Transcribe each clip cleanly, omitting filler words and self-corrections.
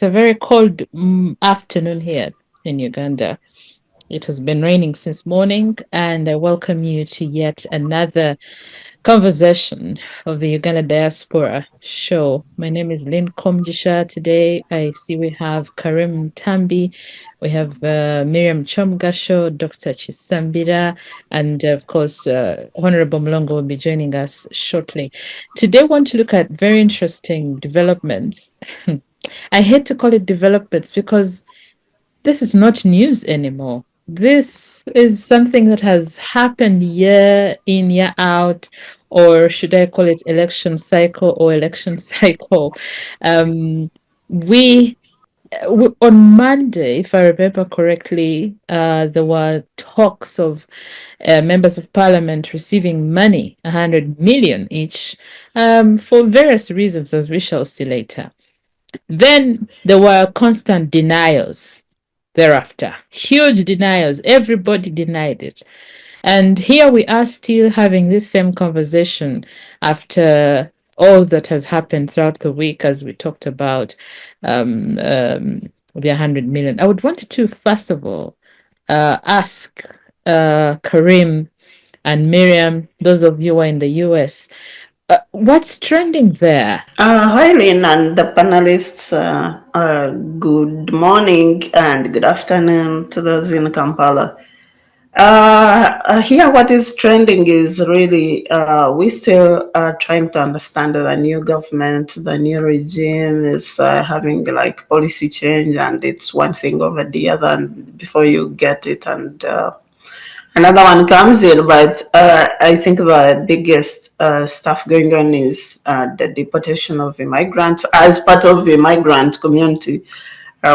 a very cold afternoon here in Uganda. It has been raining since morning, and I welcome you to yet another conversation of the Uganda Diaspora Show. My name is Lynn Komugisha. Today, I see we have Kharim Ntambi, we have Miriam Kyomugasho, Dr. Kisambira, and of course, Honorable Mulongo will be joining us shortly. Today, I want to look at very interesting developments. I hate to call it developments because this is not news anymore. This is something that has happened year in, year out, or should I call it election cycle or election cycle? Um, we on Monday, if I remember correctly, there were talks of members of parliament receiving money, 100 million each, for various reasons, as we shall see later. Then there were constant denials thereafter. Huge denials. Everybody denied it. And here we are still having this same conversation after all that has happened throughout the week, as we talked about the 100 million. I would want to, first of all, ask Kharim and Miriam, those of you who are in the US, what's trending there? Hi, Lynn, and the panelists. Good morning and good afternoon to those in Kampala. Here, what is trending is really we still are trying to understand the new government, the new regime is having like policy change, and it's one thing over the other, and before you get it, and another one comes in. But I think the biggest stuff going on is the deportation of immigrants. As part of the migrant community,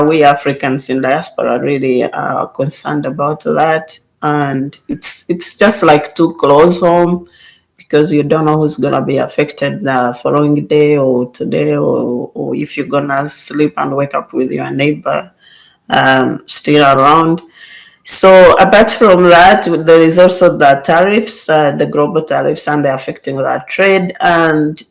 we Africans in diaspora really are concerned about that, and it's just like too close home because you don't know who's gonna be affected the following day or today, or if you're gonna sleep and wake up with your neighbor still around. So apart from that, there is also the tariffs, the global tariffs, and they're affecting that trade. And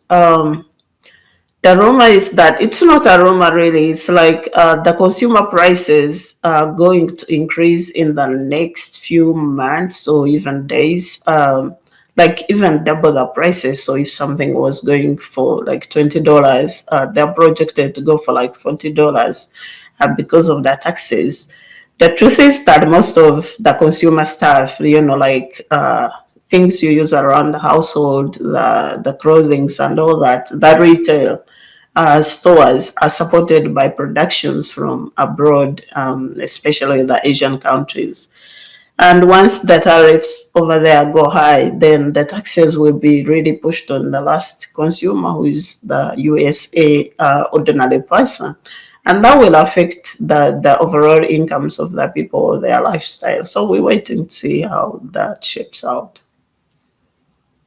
the rumor is that it's not a rumor really. It's like the consumer prices are going to increase in the next few months or even days. Like even double the prices. So if something was going for like $20, they're projected to go for like $40 because of the taxes. The truth is that most of the consumer stuff, like things you use around the household, the clothings and all that, that retail stores are supported by productions from abroad, especially the Asian countries. And once the tariffs over there go high, then the taxes will be really pushed on the last consumer, who is the USA ordinary person. And that will affect the overall incomes of the people, their lifestyle. So we're waiting to see how that shapes out.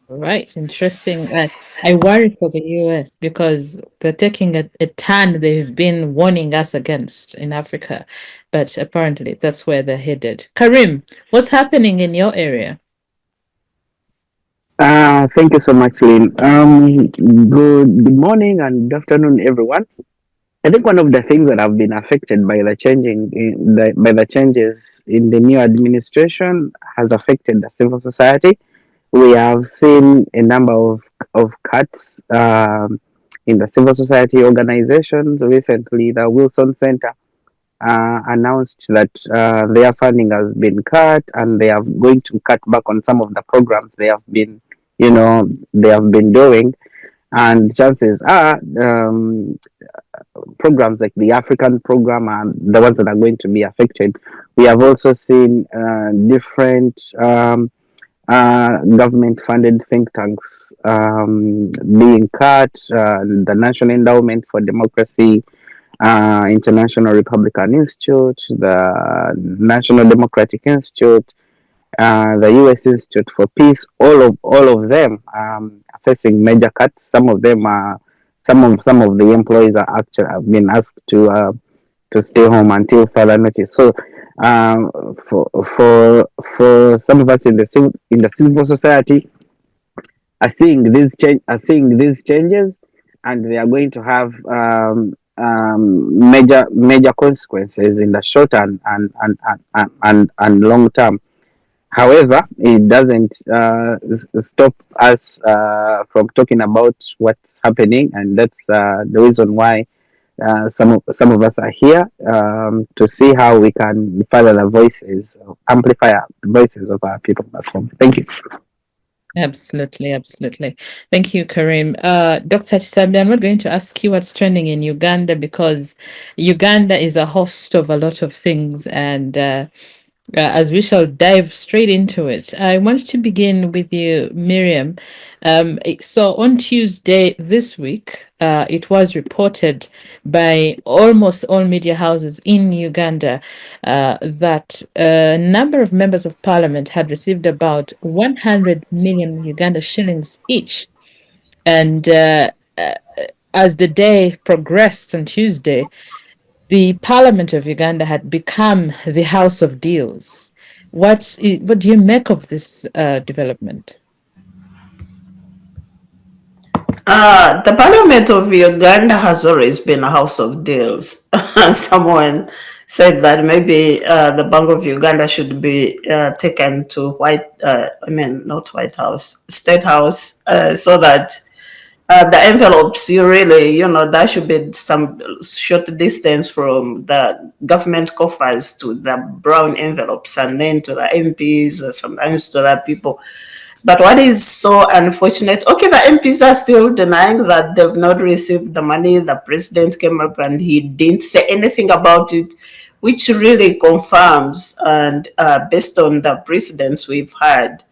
Right, interesting. I worry for the US because they're taking a turn they've been warning us against in Africa, but apparently that's where they're headed. Karim, what's happening in your area? Thank you so much, Lynn. Good morning and good afternoon, everyone. I think one of the things that have been affected by by the changes in the new administration has affected the civil society. We have seen a number of cuts in the civil society organizations. Recently, the Wilson Center announced that their funding has been cut, and they are going to cut back on some of the programs they have been doing. And chances are, programs like the African program are the ones that are going to be affected. We have also seen different government-funded think tanks being cut. The National Endowment for Democracy, International Republican Institute, the National Democratic Institute, the U.S. Institute for Peace. All of them are facing major cuts. Some of the employees are actually have been asked to stay home until further notice. So, um, for for some of us in the civil society are seeing these changes, and they are going to have major consequences in the short and long term. However, it doesn't stop us from talking about what's happening, and that's the reason why some of us are here to see how we can further the voices, amplify the voices of our people back home. Thank you. Absolutely, absolutely. Thank you, Karim. Dr. Chisabi, I'm not going to ask you what's trending in Uganda because Uganda is a host of a lot of things, and as we shall dive straight into it, I want to begin with you, Miriam. So on Tuesday this week, it was reported by almost all media houses in Uganda that a number of members of parliament had received about 100 million Uganda shillings each. And uh, as the day progressed on Tuesday, the Parliament of Uganda had become the House of Deals. What do you make of this development? The Parliament of Uganda has always been a house of deals. Someone said that maybe the Bank of Uganda should be taken to not White House, State House, so that the envelopes, that should be some short distance from the government coffers to the brown envelopes and then to the MPs, sometimes to the people. But what is so unfortunate, okay, the MPs are still denying that they've not received the money. The president came up and he didn't say anything about it, which really confirms, and based on the precedents we've had,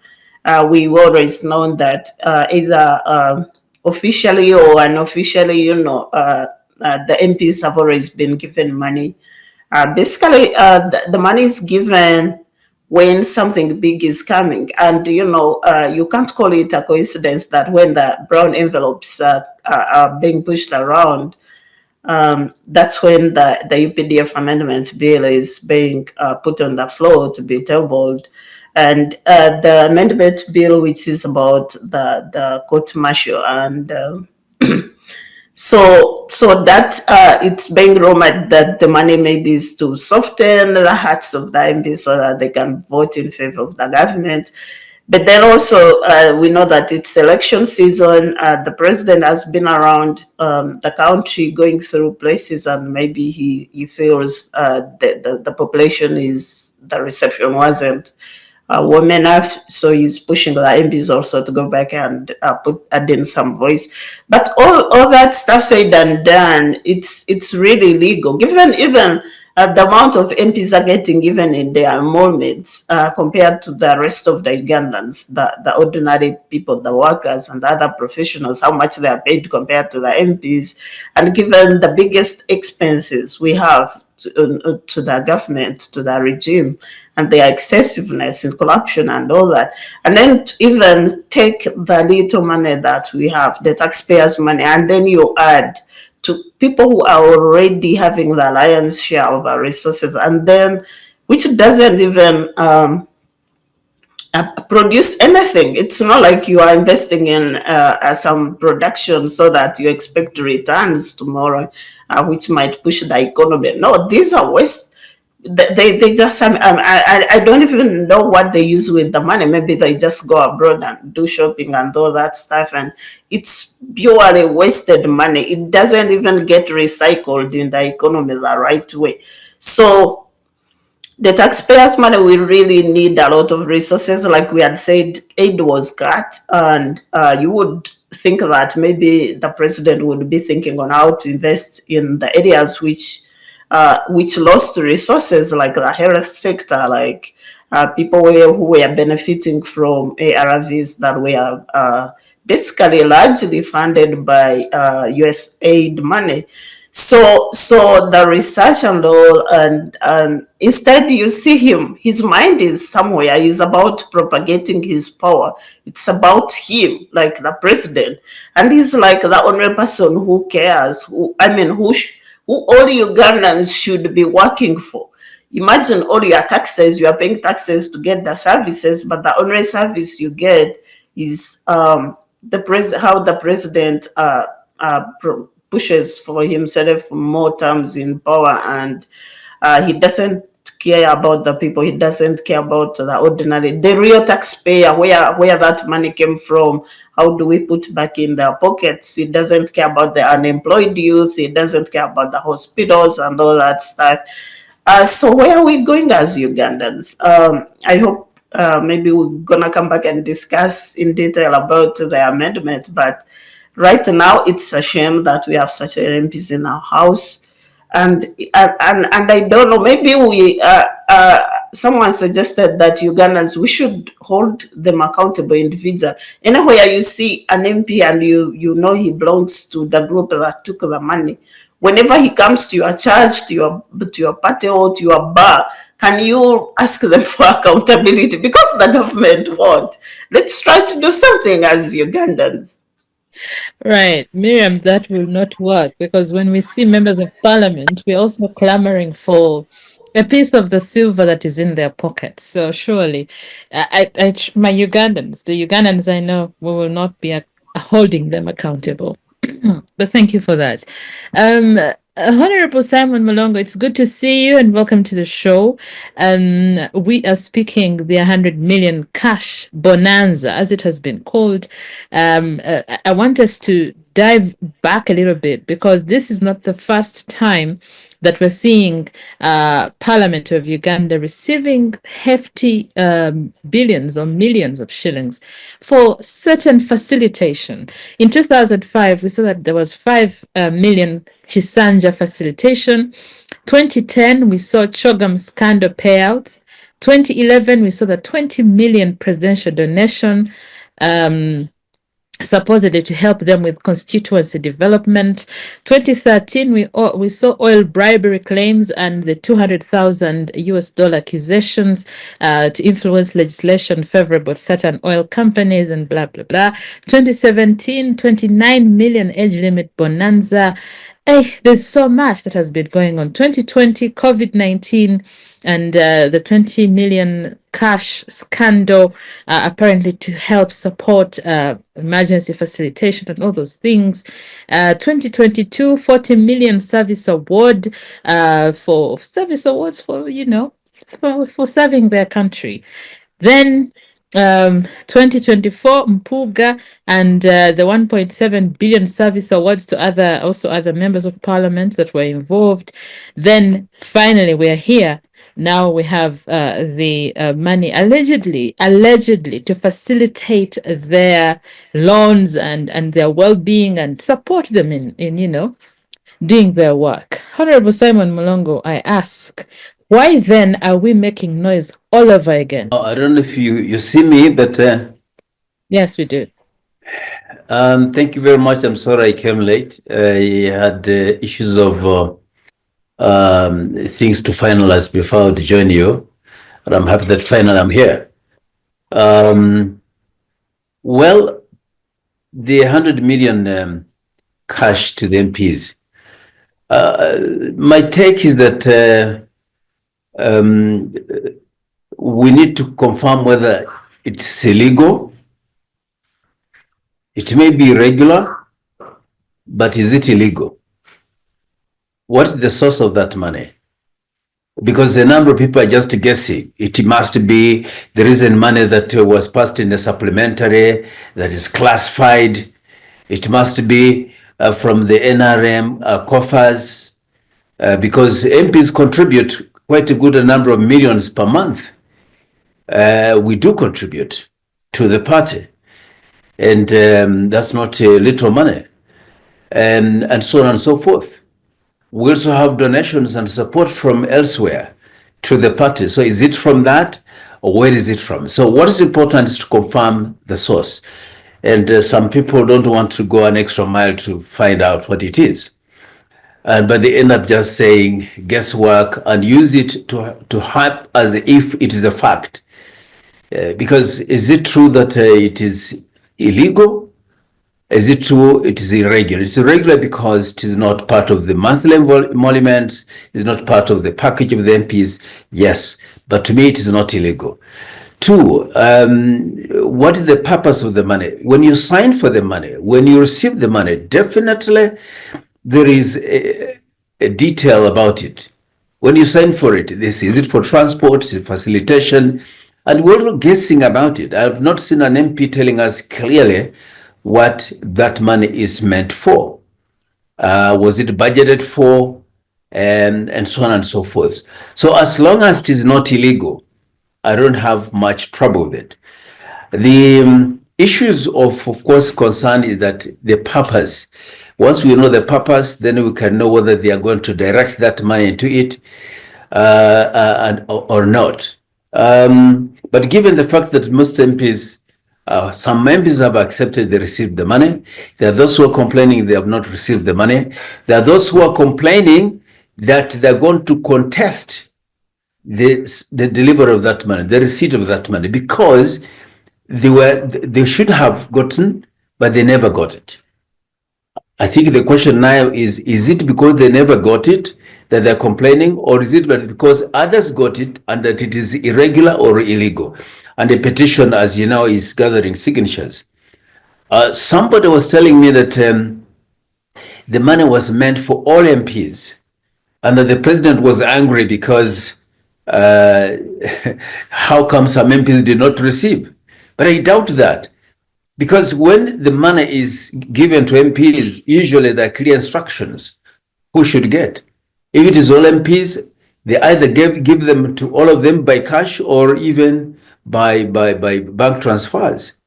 we've always known that either officially or unofficially, the MPs have always been given money. Basically, the money is given when something big is coming. And, you can't call it a coincidence that when the brown envelopes are being pushed around, that's when the UPDF amendment bill is being put on the floor to be tabled. And the amendment bill, which is about the court martial, and so that it's being rumored that the money maybe is to soften the hearts of the MPs so that they can vote in favor of the government. But then also, we know that it's election season. The president has been around the country going through places, and maybe he feels the population the reception wasn't warm enough. So he's pushing the MPs also to go back and add in some voice. But all that stuff said and done, it's really legal. Given even the amount of MPs are getting even in their moments compared to the rest of the Ugandans, the ordinary people, the workers and the other professionals, how much they are paid compared to the MPs, and given the biggest expenses we have to the government, to the regime, and their excessiveness in corruption and all that. And then to even take the little money that we have, the taxpayers' money, and then you add to people who are already having the lion's share of our resources, and then which doesn't even produce anything. It's not like you are investing in some production so that you expect returns tomorrow, which might push the economy. No, these are waste. They just I don't even know what they use with the money. Maybe they just go abroad and do shopping and all that stuff, and it's purely wasted money. It doesn't even get recycled in the economy the right way. So the taxpayers' money, we really need a lot of resources. Like we had said, aid was cut, and you would think that maybe the president would be thinking on how to invest in the areas which lost resources, like the health sector, like people who were benefiting from ARVs that were basically largely funded by US aid money. So the research and all, and instead you see his mind is somewhere. He's about propagating his power. It's about him, like the president, and he's like the only person who cares. Who all Ugandans should be working for. Imagine all your taxes, you are paying taxes to get the services, but the only service you get is how the president pushes for himself more terms in power, and he doesn't care about the people. He doesn't care about the ordinary, the real taxpayer, where that money came from. How do we put back in their pockets? He doesn't care about the unemployed youth. He doesn't care about the hospitals and all that stuff. So where are we going as Ugandans? I hope maybe we're gonna come back and discuss in detail about the amendment. But right now, it's a shame that we have such MPs in our house, and I don't know. Maybe we someone suggested that Ugandans, we should hold them accountable individually. Anywhere you see an MP and you know he belongs to the group that took the money, whenever he comes to your church, to your party or to your bar, can you ask them for accountability? Because the government won't. Let's try to do something as Ugandans. Right, Miriam, that will not work, because when we see members of parliament, we're also clamoring for a piece of the silver that is in their pocket. So surely, my Ugandans, the Ugandans I know, we will not be holding them accountable. But thank you for that. Honorable Simon Mulongo, it's good to see you and welcome to the show. We are speaking the 100 million cash bonanza, as it has been called. I want us to dive back a little bit, because this is not the first time that we're seeing Parliament of Uganda receiving hefty billions or millions of shillings for certain facilitation. In 2005, we saw that there was 5 million Chisanja facilitation. 2010, we saw Chogam scandal payouts. 2011, we saw the 20 million presidential donation, supposedly to help them with constituency development. 2013, we saw oil bribery claims and the $200,000 accusations to influence legislation favorable to certain oil companies and blah, blah, blah. 2017, 29 million age limit bonanza. There's so much that has been going on. 2020, COVID-19, and the 20 million cash scandal, apparently to help support emergency facilitation and all those things. 2022, 40 million service award for service awards for serving their country. Then 2024, Mpuga and the 1.7 billion service awards to other members of parliament that were involved. Then finally, we are here. Now we have the money allegedly to facilitate their loans and their well-being and support them in doing their work. Honorable Simon Mulongo, I ask, why then are we making noise all over again? I don't know if you see me, but yes, we do. Thank you very much. I'm sorry I came late. I had issues of things to finalize before I would join you, and I'm happy that finally I'm here. Well, the 100 million cash to the MPs. My take is that we need to confirm whether it's illegal. It may be irregular, but is it illegal? What's the source of that money? Because a number of people are just guessing. It must be the reason money that was passed in the supplementary that is classified. It must be from the NRM coffers, because MPs contribute quite a good number of millions per month. We do contribute to the party, and that's not little money, and so on and so forth. We also have donations and support from elsewhere to the party. So is it from that, or where is it from? So what is important is to confirm the source. And some people don't want to go an extra mile to find out what it is. But they end up just saying guesswork and use it to hype as if it is a fact. Because is it true that it is illegal? Is it true it is irregular? It's irregular because it is not part of the monthly emoluments, it's not part of the package of the MPs, yes, but to me it is not illegal. Two, what is the purpose of the money? When you sign for the money, when you receive the money, definitely there is a detail about it. When you sign for it, this is it for transport, is it facilitation, and we're all guessing about it. I have not seen an MP telling us clearly what that money is meant for. Was it budgeted for, and so on and so forth. So as long as it is not illegal, I don't have much trouble with it. The issues of course, concern is that the purpose. Once we know the purpose, then we can know whether they are going to direct that money into it or not. But given the fact that most MPs, some MPs have accepted they received the money. There are those who are complaining they have not received the money. There are those who are complaining that they're going to contest the delivery of that money, the receipt of that money, because they should have gotten, but they never got it. I think the question now is it because they never got it that they're complaining, or is it because others got it and that it is irregular or illegal? And the petition, as you know, is gathering signatures. Somebody was telling me that the money was meant for all MPs, and that the president was angry because how come some MPs did not receive? But I doubt that, because when the money is given to MPs, usually there are clear instructions who should get. If it is all MPs, they either give them to all of them by cash or even by bank transfers.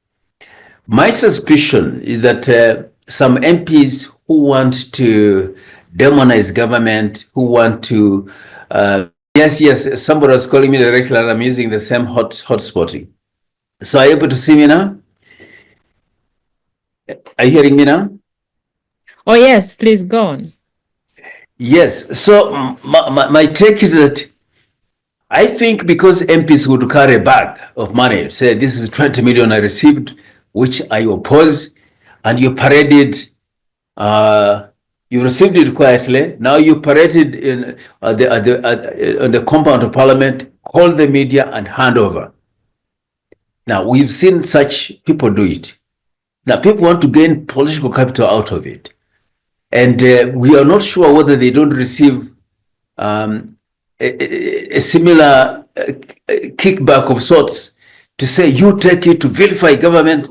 My suspicion is that some MPs who want to demonize government, who want to, yes, somebody was calling me directly and I'm using the same hotspotting. So are you able to see me now? Are you hearing me now? Oh, yes, please go on. Yes, so my take is that I think because MPs would carry a bag of money, say this is 20 million I received, which I oppose, and you paraded, you received it quietly, now you paraded in on the compound of parliament, call the media and hand over. Now, we've seen such people do it. Now, people want to gain political capital out of it. And we are not sure whether they don't receive a similar kickback of sorts to say, you take it to vilify government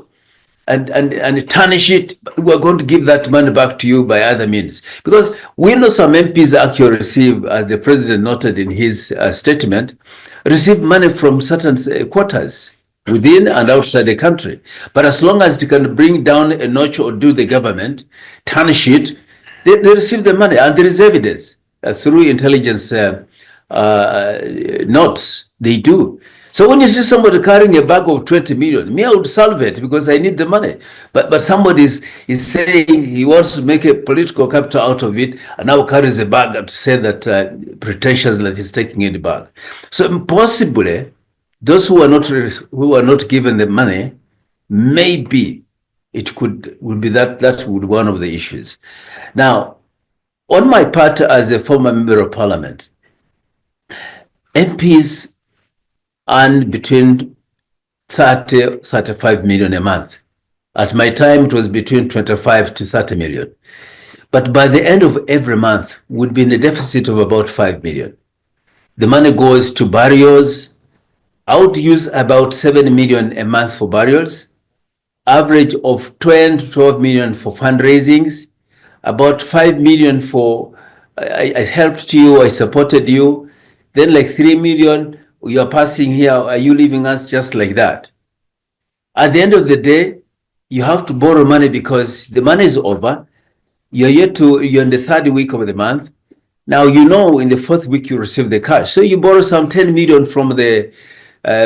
and tarnish it, but we're going to give that money back to you by other means. Because we know some MPs actually receive, as the president noted in his statement, receive money from certain quarters within and outside the country. But as long as they can bring down a notch or do the government, tarnish it, they receive the money. And there is evidence through intelligence notes, they do. So when you see somebody carrying a bag of 20 million, me, I would solve it because I need the money. But somebody is saying he wants to make a political capital out of it and now carries a bag to say that pretentious that he's taking in the bag. So possibly, those who are not given the money, maybe it would be that would be one of the issues. Now, on my part as a former member of parliament, MPs earn between 35 million a month. At my time, it was between 25 to 30 million. But by the end of every month, we'd be in a deficit of about 5 million. The money goes to burials. I would use about 7 million a month for burials, average of 10 to 12 million for fundraisings, about 5 million for I helped you, I supported you, then like 3 million, you're passing here, are you leaving us just like that? At the end of the day, you have to borrow money because the money is over. You're in the third week of the month. Now, you know, in the fourth week, you receive the cash. So you borrow some 10 million from the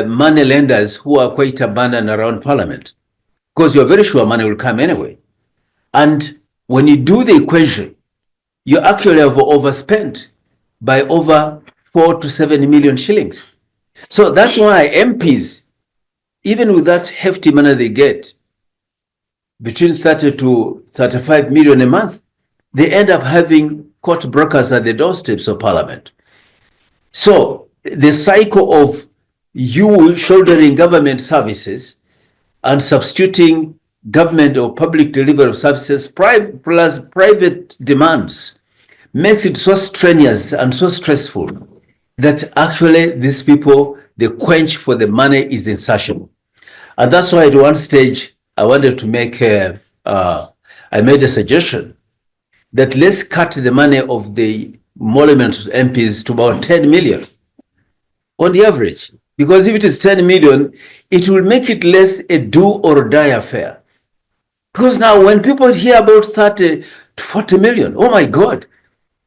money lenders who are quite abundant around parliament because you're very sure money will come anyway. And when you do the equation, you actually have overspent by over 4 to 7 million shillings. So that's why MPs, even with that hefty money they get, between 30 to 35 million a month, they end up having court brokers at the doorsteps of parliament. So the cycle of you shouldering government services and substituting government or public delivery of services plus private demands makes it so strenuous and so stressful that actually these people, the quench for the money is insatiable. And that's why at one stage I wanted to make I made a suggestion that let's cut the money of the emoluments MPs to about 10 million on the average. Because if it is 10 million, it will make it less a do or die affair. Because now when people hear about 30 to 40 million, oh my God,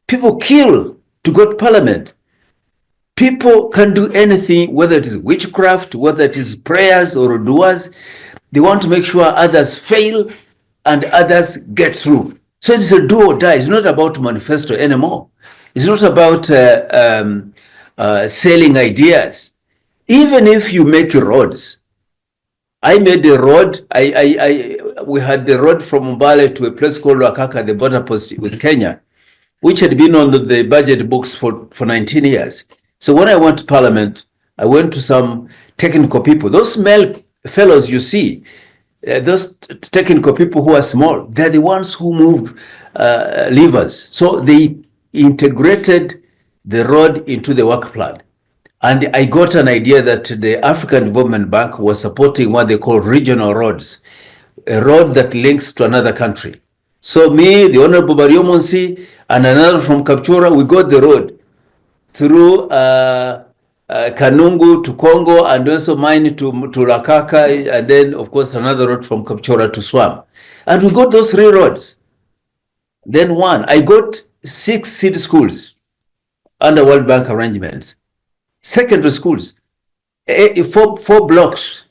people kill to go to parliament. People can do anything, whether it is witchcraft, whether it is prayers or duas. They want to make sure others fail and others get through. So it's a do or die. It's not about manifesto anymore. It's not about selling ideas. Even if you make roads, I made a road. We had the road from Mbale to a place called Wakaka, the border post with Kenya, which had been on the budget books for 19 years. So when I went to Parliament, I went to some technical people. Those male fellows you see, those technical people who are small, they're the ones who move levers. So they integrated the road into the work plan. And I got an idea that the African Development Bank was supporting what they call regional roads, a road that links to another country. So me, the Honorable Mario Monsi, and another from Kapchora, we got the road through Kanungu to Congo, and also mine to Lakaka, and then of course another road from Kapchora to Swam. And we got those 3 roads. Then I got 6 city schools under World Bank arrangements. Secondary schools, 4 blocks,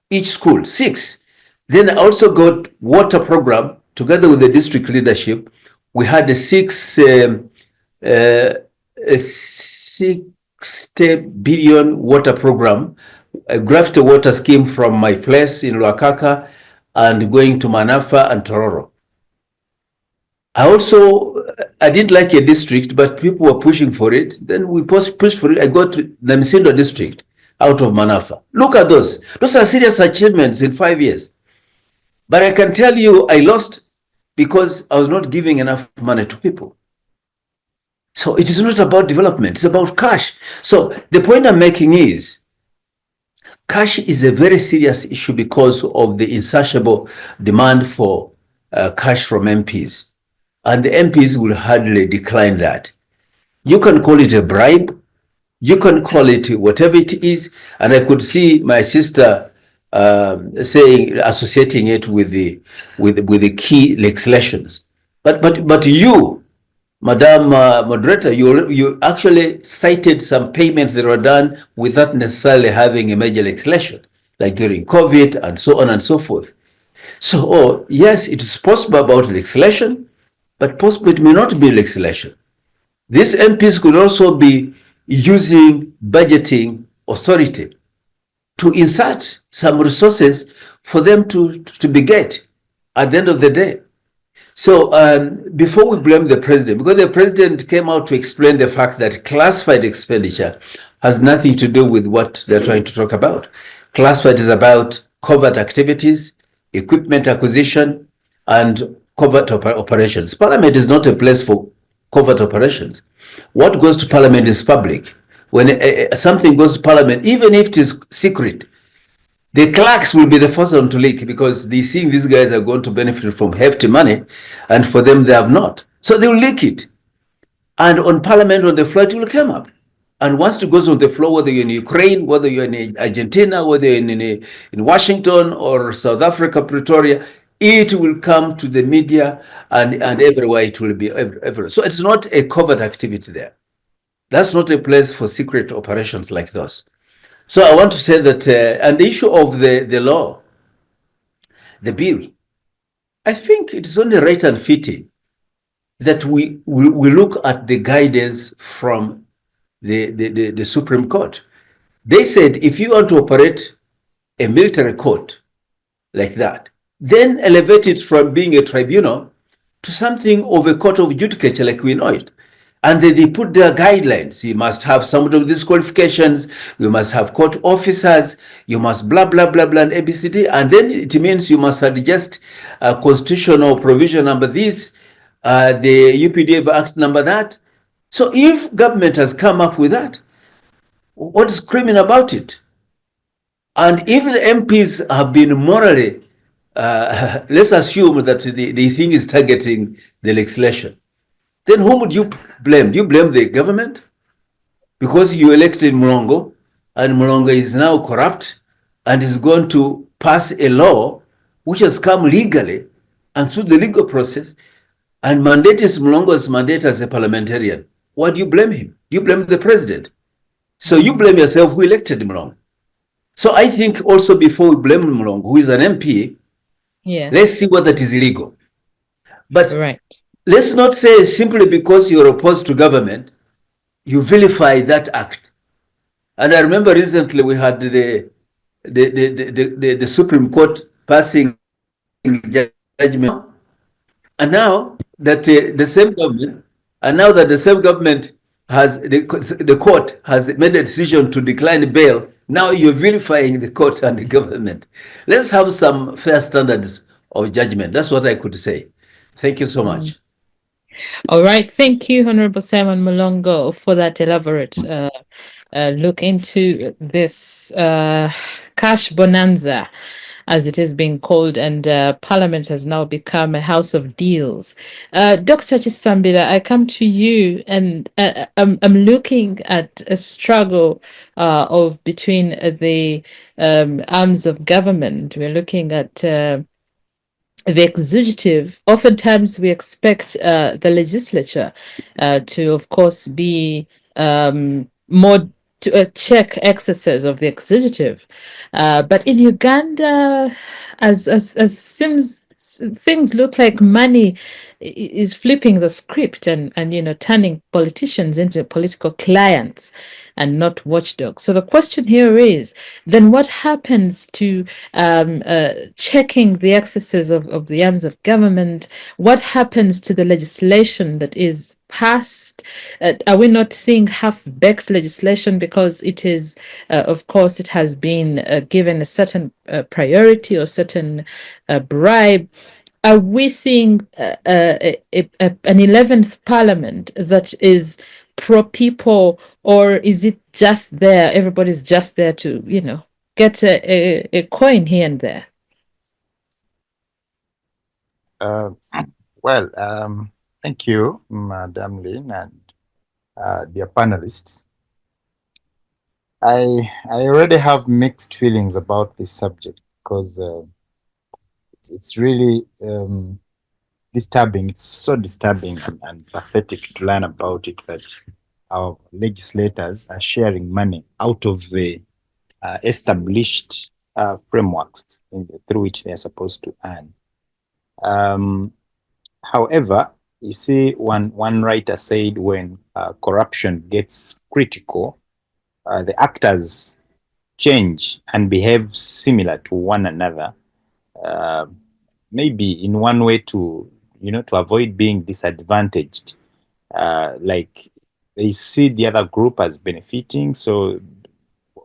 each school, 6. Then I also got water program together with the district leadership. We had a 60 billion water program, a graft water scheme from my place in Luakaka and going to Manafa and Tororo. I didn't like a district, but people were pushing for it. Then we pushed for it. I got the Msindo district out of Manafa. Look at those. Those are serious achievements in 5 years. But I can tell you, I lost because I was not giving enough money to people. So it is not about development, it's about cash. So the point I'm making is, cash is a very serious issue because of the insatiable demand for cash from MPs. And the MPs will hardly decline that. You can call it a bribe, you can call it whatever it is, and I could see my sister associating it with the key legislations. But you, Madam Moderator, you actually cited some payments that were done without necessarily having a major legislation, like during COVID and so on and so forth. So, yes, it is possible about legislation, but possible it may not be legislation. These MPs could also be using budgeting authority to insert some resources for them to beget at the end of the day. So before we blame the president, because the president came out to explain the fact that classified expenditure has nothing to do with what they're trying to talk about. Classified is about covert activities, equipment acquisition, and covert operations. Parliament is not a place for covert operations. What goes to Parliament is public. When something goes to Parliament, even if it is secret, the clerks will be the first one to leak because they think these guys are going to benefit from hefty money, and for them they have not. So they will leak it. And on Parliament, on the floor, it will come up. And once it goes on the floor, whether you're in Ukraine, whether you're in Argentina, whether you're in Washington or South Africa, Pretoria, it will come to the media, and everywhere it will be everywhere. So it's not a covert activity there. That's not a place for secret operations like those. So I want to say that, and the issue of the law, the bill, I think it is only right and fitting that we look at the guidance from the Supreme Court. They said if you want to operate a military court like that, then elevate it from being a tribunal to something of a court of judicature like we know it. And they put their guidelines. You must have some of these qualifications. You must have court officers. You must blah, blah, blah, blah, and ABCD. And then it means you must adjust constitutional provision number this, the UPDF Act number that. So if government has come up with that, what is criminal about it? And if the MPs have been morally, let's assume that the thing is targeting the legislation, then whom would you blame? Do you blame the government? Because you elected Mulongo, and Mulongo is now corrupt and is going to pass a law which has come legally and through the legal process and mandates Mulongo's mandate as a parliamentarian. Why do you blame him? Do you blame the president? So you blame yourself who elected Mulongo. So I think also before we blame Mulongo, who is an MP, let's see whether it is illegal. But let's not say simply because you're opposed to government, you vilify that act. And I remember recently we had the Supreme Court passing judgment, and now that the same government has the court has made a decision to decline bail. Now you're vilifying the court and the government. Let's have some fair standards of judgment. That's what I could say. Thank you so much. All right. Thank you, Honorable Simon Mulongo, for that elaborate look into this cash bonanza, as it is being called, and Parliament has now become a house of deals. Dr. Kisambira, I come to you, and I'm looking at a struggle between the arms of government. We're looking at the executive. Oftentimes we expect the legislature to, of course, be more to check excesses of the executive. But in Uganda, as seems things look like money is flipping the script and turning politicians into political clients and not watchdogs. So the question here is, then what happens to checking the excesses of the arms of government? What happens to the legislation that is passed? Are we not seeing half-baked legislation because it is, of course, it has been given a certain priority or certain bribe? Are we seeing an 11th parliament that is pro-people, or is it just there, everybody's just there to, get a coin here and there? Thank you, Madam Lynn, and dear panelists. I already have mixed feelings about this subject because it's really disturbing. It's so disturbing and pathetic to learn about it, that our legislators are sharing money out of the established frameworks through which they are supposed to earn. However, you see, one writer said when corruption gets critical, the actors change and behave similar to one another, maybe in one way to avoid being disadvantaged. Like they see the other group as benefiting, so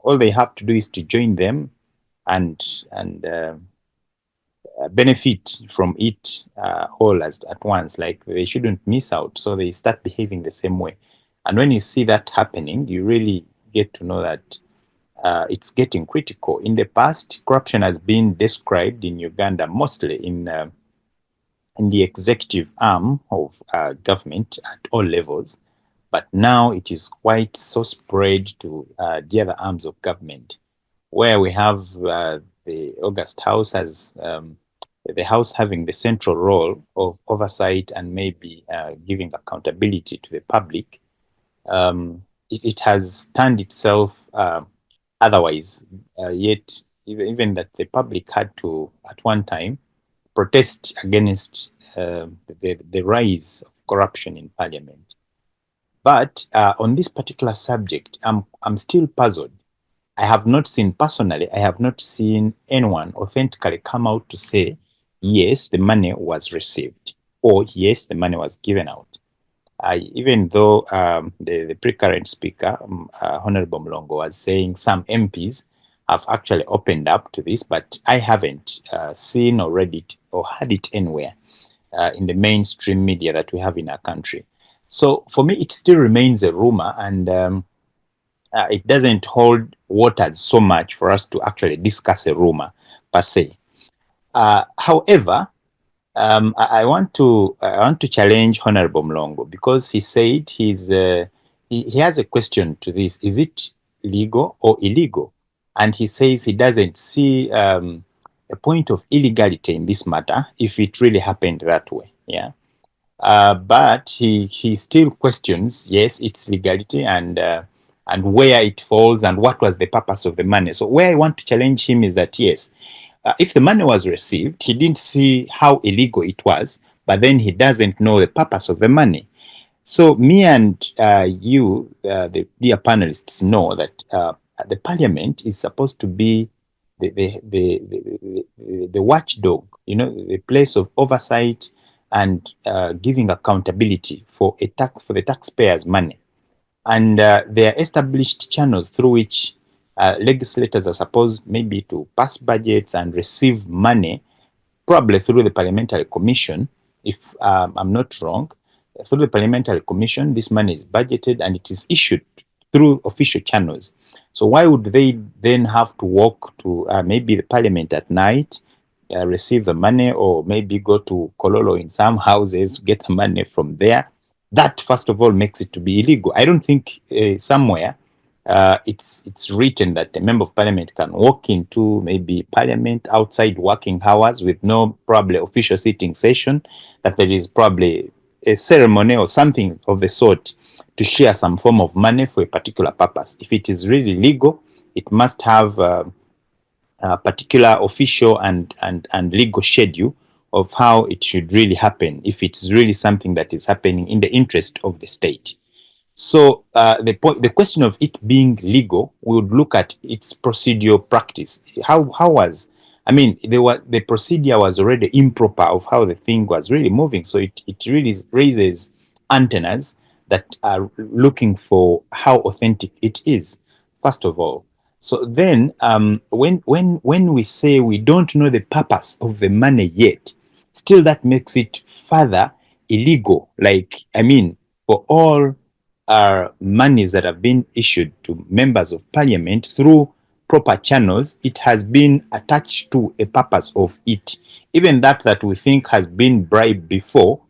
all they have to do is to join them and benefit from it all at once. Like they shouldn't miss out, so they start behaving the same way. And when you see that happening, you really get to know that it's getting critical. In the past, corruption has been described in Uganda mostly in the executive arm of government at all levels, but now it is quite so spread to the other arms of government, where we have the August House as the House having the central role of oversight and maybe giving accountability to the public. It has turned itself otherwise, yet even that the public had to, at one time, protest against the rise of corruption in parliament. But on this particular subject, I'm still puzzled. I have not seen anyone authentically come out to say, yes, the money was received, or yes, the money was given out. Even though the pre-current speaker, Honorable Mulongo, was saying some MPs have actually opened up to this, but I haven't seen or read it or heard it anywhere in the mainstream media that we have in our country. So for me, it still remains a rumor, and it doesn't hold water so much for us to actually discuss a rumor per se. However, I want to challenge Honorable Mulongo, because he said he has a question to this: is it legal or illegal? And he says he doesn't see a point of illegality in this matter if it really happened that way. Yeah. But he still questions, yes, its legality and where it falls and what was the purpose of the money. So where I want to challenge him is that, yes, if the money was received, he didn't see how illegal it was, but then he doesn't know the purpose of the money. So me and you, the dear panelists, know that the parliament is supposed to be the watchdog, the place of oversight and giving accountability for the taxpayers' money. And there are established channels through which legislators are supposed maybe to pass budgets and receive money, probably through the Parliamentary Commission, if I'm not wrong. Through the Parliamentary Commission, this money is budgeted and it is issued through official channels. So why would they then have to walk to maybe the Parliament at night, receive the money, or maybe go to Kololo in some houses, get the money from there? That, first of all, makes it to be illegal. I don't think somewhere it's written that a member of parliament can walk into maybe parliament outside working hours with no probably official sitting session, that there is probably a ceremony or something of the sort to share some form of money for a particular purpose. If it is really legal, it must have a particular official and legal schedule of how it should really happen, if it's really something that is happening in the interest of the state. So the question of it being legal, we would look at its procedural practice. How was, I mean, the procedure was already improper of how the thing was really moving. So it really raises antennas that are looking for how authentic it is, first of all. So then when we say we don't know the purpose of the money yet, still that makes it further illegal. Like, I mean, for all monies that have been issued to members of parliament through proper channels, it has been attached to a purpose of it. Even that we think has been bribed before,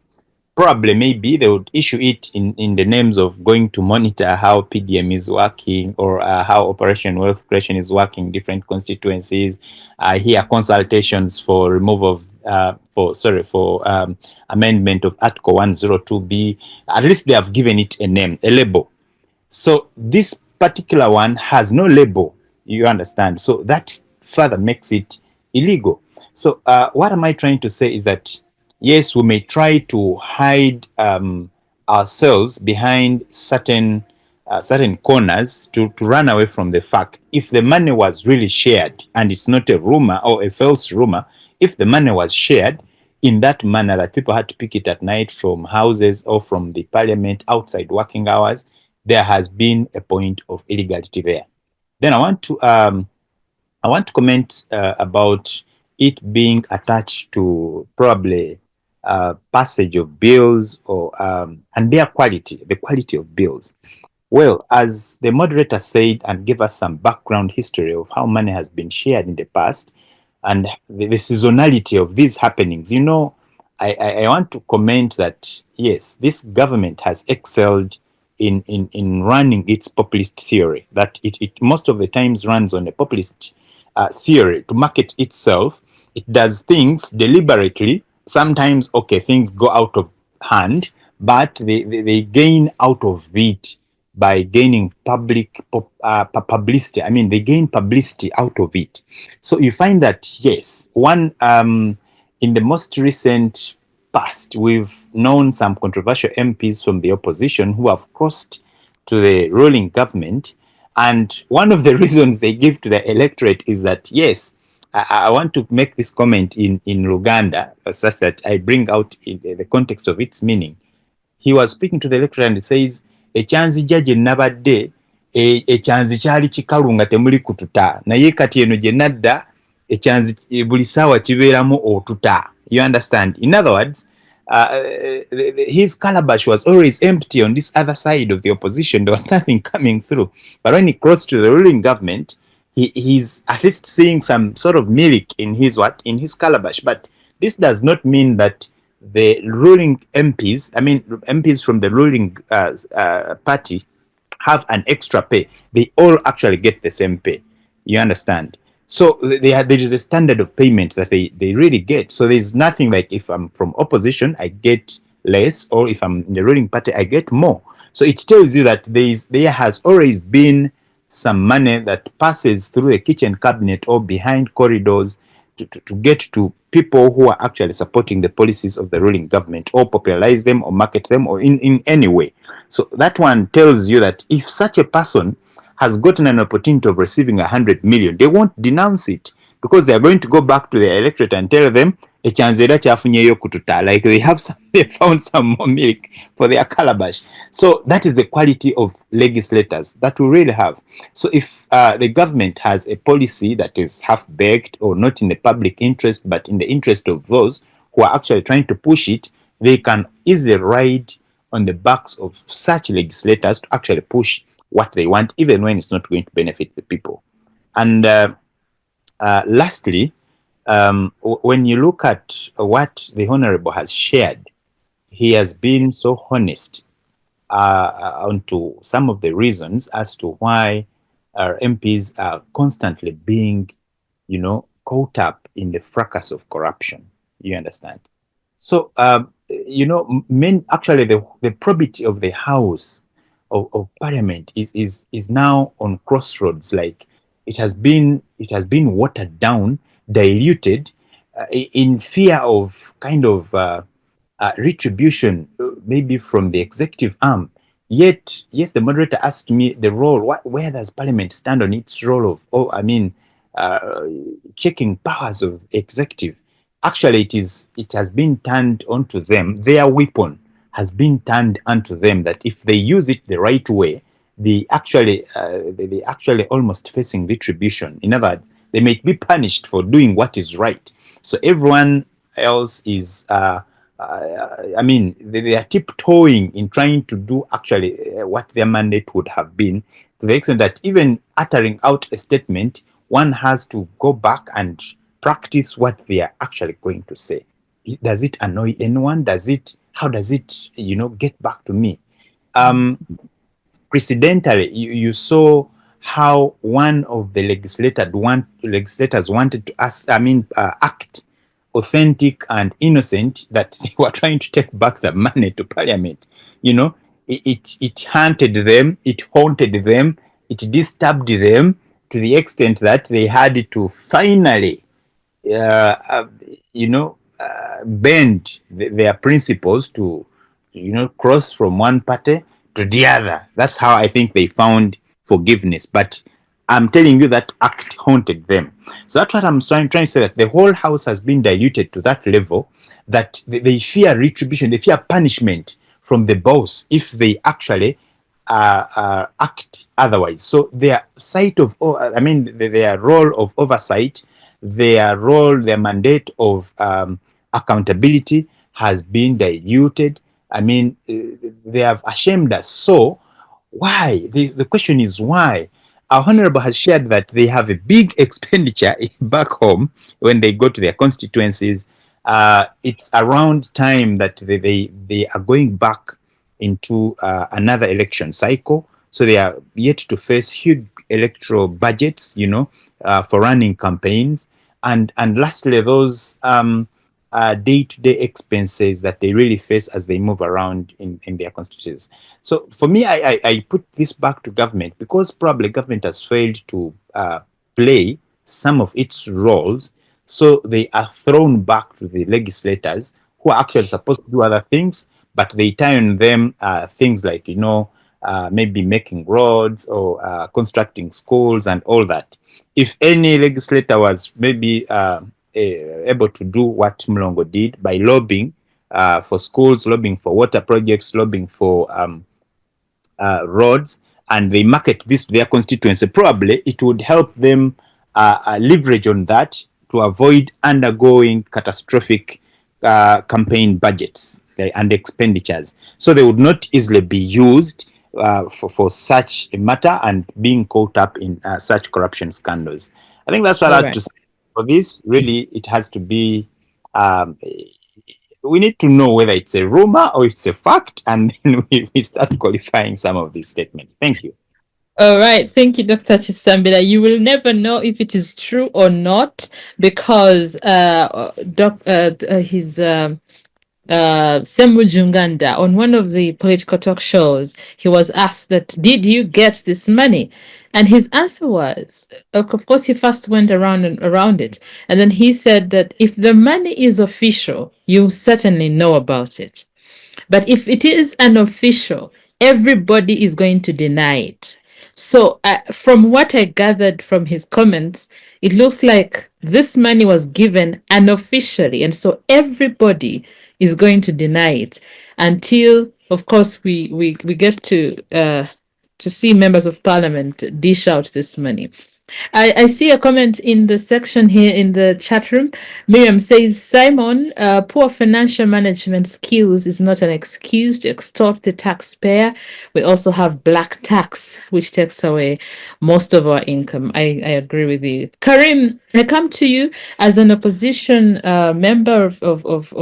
probably maybe they would issue it in the names of going to monitor how PDM is working, or how Operation Wealth Creation is working in different constituencies. Here consultations for removal of amendment of Article 102B. At least they have given it a name, a label. So this particular one has no label, you understand. So that further makes it illegal. So what am I trying to say is that, yes, we may try to hide ourselves behind certain corners to run away from the fact. If the money was really shared, and it's not a rumor or a false rumor, if the money was shared in that manner that people had to pick it at night from houses or from the parliament outside working hours, there has been a point of illegality there. Then I want to comment about it being attached to probably passage of bills, or and their quality, the quality of bills. Well, as the moderator said and gave us some background history of how money has been shared in the past and the seasonality of these happenings, I want to comment that, yes, this government has excelled in running its populist theory, that it most of the times runs on a populist theory to market itself. It does things deliberately. Sometimes, okay, things go out of hand, but they gain out of it by gaining publicity. I mean, they gain publicity out of it. So you find that, yes, one in the most recent past, we've known some controversial MPs from the opposition who have crossed to the ruling government. And one of the reasons they give to the electorate is that, yes, I want to make this comment in Uganda, such that I bring out in the context of its meaning. he was speaking to the electorate and it says, ekyanzija gye nabadde ekyanzi kyali kikalu nga temuli kututa naye kati eno gye nadda ekyanzi buli ssaawa kibeeramu otuta. You understand? In other words, his calabash was always empty on this other side of the opposition. There was nothing coming through. But when he crossed to the ruling government, he's at least seeing some sort of milk in his calabash. But this does not mean that the ruling MPs, I mean MPs from the ruling party, have an extra pay. They all actually get the same pay. You understand? So there is a standard of payment that they really get. So there's nothing like if I'm from opposition, I get less, or if I'm in the ruling party, I get more. So it tells you that there has always been some money that passes through a kitchen cabinet or behind corridors to get to people who are actually supporting the policies of the ruling government, or popularize them or market them, or in any way. So that one tells you that if such a person has gotten an opportunity of receiving 100 million, they won't denounce it, because they are going to go back to the electorate and tell them ekyanzira kyafunyeyo kututa, like they found some more milk for their calabash. So that is the quality of legislators that we really have. So if the government has a policy that is half-baked or not in the public interest but in the interest of those who are actually trying to push it, they can easily ride on the backs of such legislators to actually push what they want, even when it's not going to benefit the people. And lastly, when you look at what the Honorable has shared, he has been so honest onto some of the reasons as to why our MPs are constantly being, caught up in the fracas of corruption. You understand? So, actually the probity of the House of Parliament is now on crossroads. Like it has been watered down, diluted, in fear of kind of retribution, maybe from the executive arm. Yet, yes, the moderator asked me the role. Where does Parliament stand on its role of, checking powers of executive? Actually, it has been turned onto them. Their weapon has been turned onto them. That if they use it the right way, they actually almost facing retribution. In other words, they may be punished for doing what is right. So everyone else is, they are tiptoeing in trying to do actually what their mandate would have been, to the extent that even uttering out a statement, one has to go back and practice what they are actually going to say. Does it annoy anyone? How does it, get back to me? Precedentally, you saw how one of the legislators wanted to act authentic and innocent, that they were trying to take back the money to Parliament. It haunted them, it haunted them, it disturbed them to the extent that they had to finally, bend their principles to, cross from one party to the other. That's how I think they found forgiveness. But I'm telling you that act haunted them. So that's what I'm trying to say, that the whole House has been diluted to that level that they fear retribution, they fear punishment from the boss if they actually act otherwise. So their their role of oversight, their mandate of accountability has been diluted. They have ashamed us. So why? The question is why? Our Honorable has shared that they have a big expenditure back home when they go to their constituencies. It's around time that they are going back into another election cycle. So they are yet to face huge electoral budgets, for running campaigns. And lastly, those day-to-day expenses that they really face as they move around in their constituencies. So for me, I put this back to government, because probably government has failed to play some of its roles. So they are thrown back to the legislators, who are actually supposed to do other things, but they tie on them things like, maybe making roads or constructing schools and all that. If any legislator was maybe able to do what Mulongo did by lobbying for schools, lobbying for water projects, lobbying for roads, and they market this to their constituency, probably it would help them leverage on that to avoid undergoing catastrophic campaign budgets and expenditures. So they would not easily be used for such a matter and being caught up in such corruption scandals. I think that's what I have to say. For this, really, it has to be, we need to know whether it's a rumor or it's a fact, and then we start qualifying some of these statements. Thank you. All right. Thank you, Dr. Kisambira. You will never know if it is true or not because Semu Junganda, on one of the political talk shows, he was asked that, did you get this money? And his answer was, of course, he first went around and around it. And then he said that if the money is official, you certainly know about it. But if it is unofficial, everybody is going to deny it. So from what I gathered from his comments, it looks like this money was given unofficially. And so everybody is going to deny it until, of course, we get to see members of parliament dish out this money. I see a comment in the section here in the chat room. Miriam says, Simon, poor financial management skills is not an excuse to extort the taxpayer. We also have black tax, which takes away most of our income. I agree with you. Kharim, I come to you as an opposition member of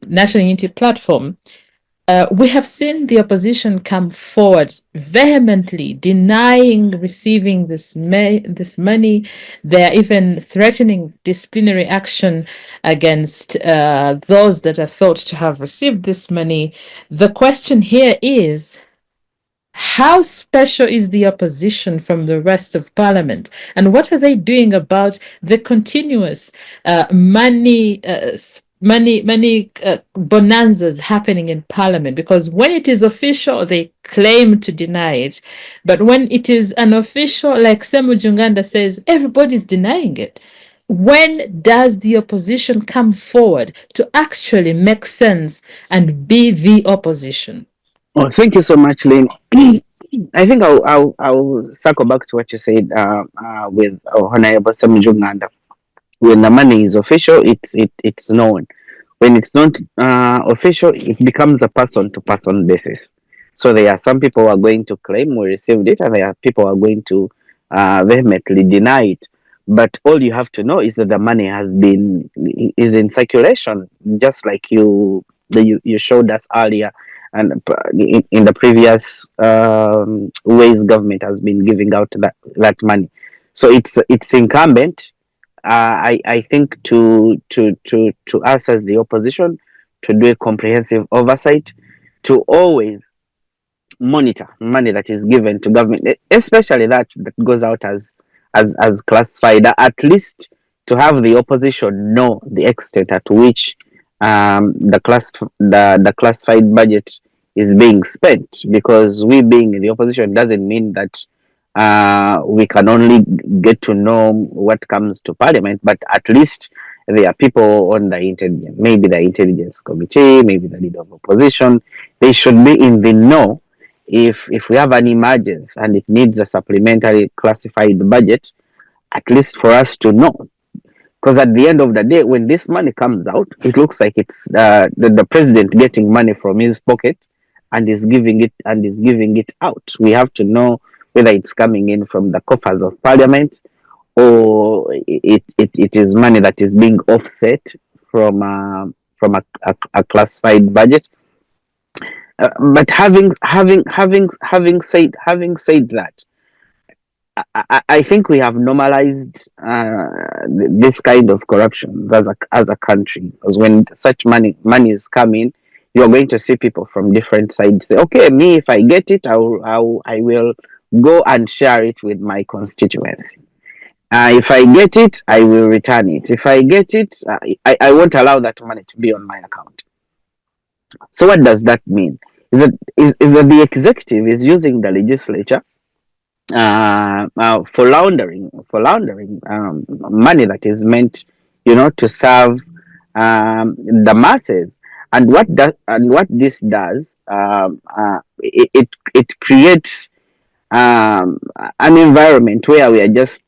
National Unity Platform. We have seen the opposition come forward vehemently denying receiving this money. They are even threatening disciplinary action against those that are thought to have received this money. The question here is, how special is the opposition from the rest of parliament? And what are they doing about the continuous money bonanzas happening in parliament? Because when it is official, they claim to deny it. But when it is unofficial, like Semu Junganda says, everybody's denying it. When does the opposition come forward to actually make sense and be the opposition? Oh, thank you so much, Lynn. I think I'll circle back to what you said with Honorable Sam Junganda. When the money is official, it's known. When it's not official, it becomes a person-to-person basis. So there are some people who are going to claim we received it, and there are people who are going to vehemently deny it. But all you have to know is that the money is in circulation, just like you showed us earlier, and in the previous ways government has been giving out that money. So it's incumbent, I think, to us as the opposition to do a comprehensive oversight, to always monitor money that is given to government, especially that goes out as classified, at least to have the opposition know the extent at which the classified budget is being spent. Because we being in the opposition doesn't mean that we can only get to know what comes to parliament, but at least there are people on the intelligence, maybe the intelligence committee, maybe the leader of opposition. They should be in the know if we have an emergency and it needs a supplementary classified budget, at least for us to know. Because at the end of the day, when this money comes out, it looks like it's the president getting money from his pocket and is giving it out. We have to know whether it's coming in from the coffers of parliament, or it is money that is being offset from a classified budget. But having said that, I think we have normalized this kind of corruption as a country. Because when such money is coming, you're going to see people from different sides say, "Okay, me, if I get it, I will go and share it with my constituency. If I get it, I will return it. If I get it, I won't allow that money to be on my account." So what does that mean? Is that the executive is using the legislature for laundering money that is meant, to serve the masses. And what this does, it creates an environment where we are just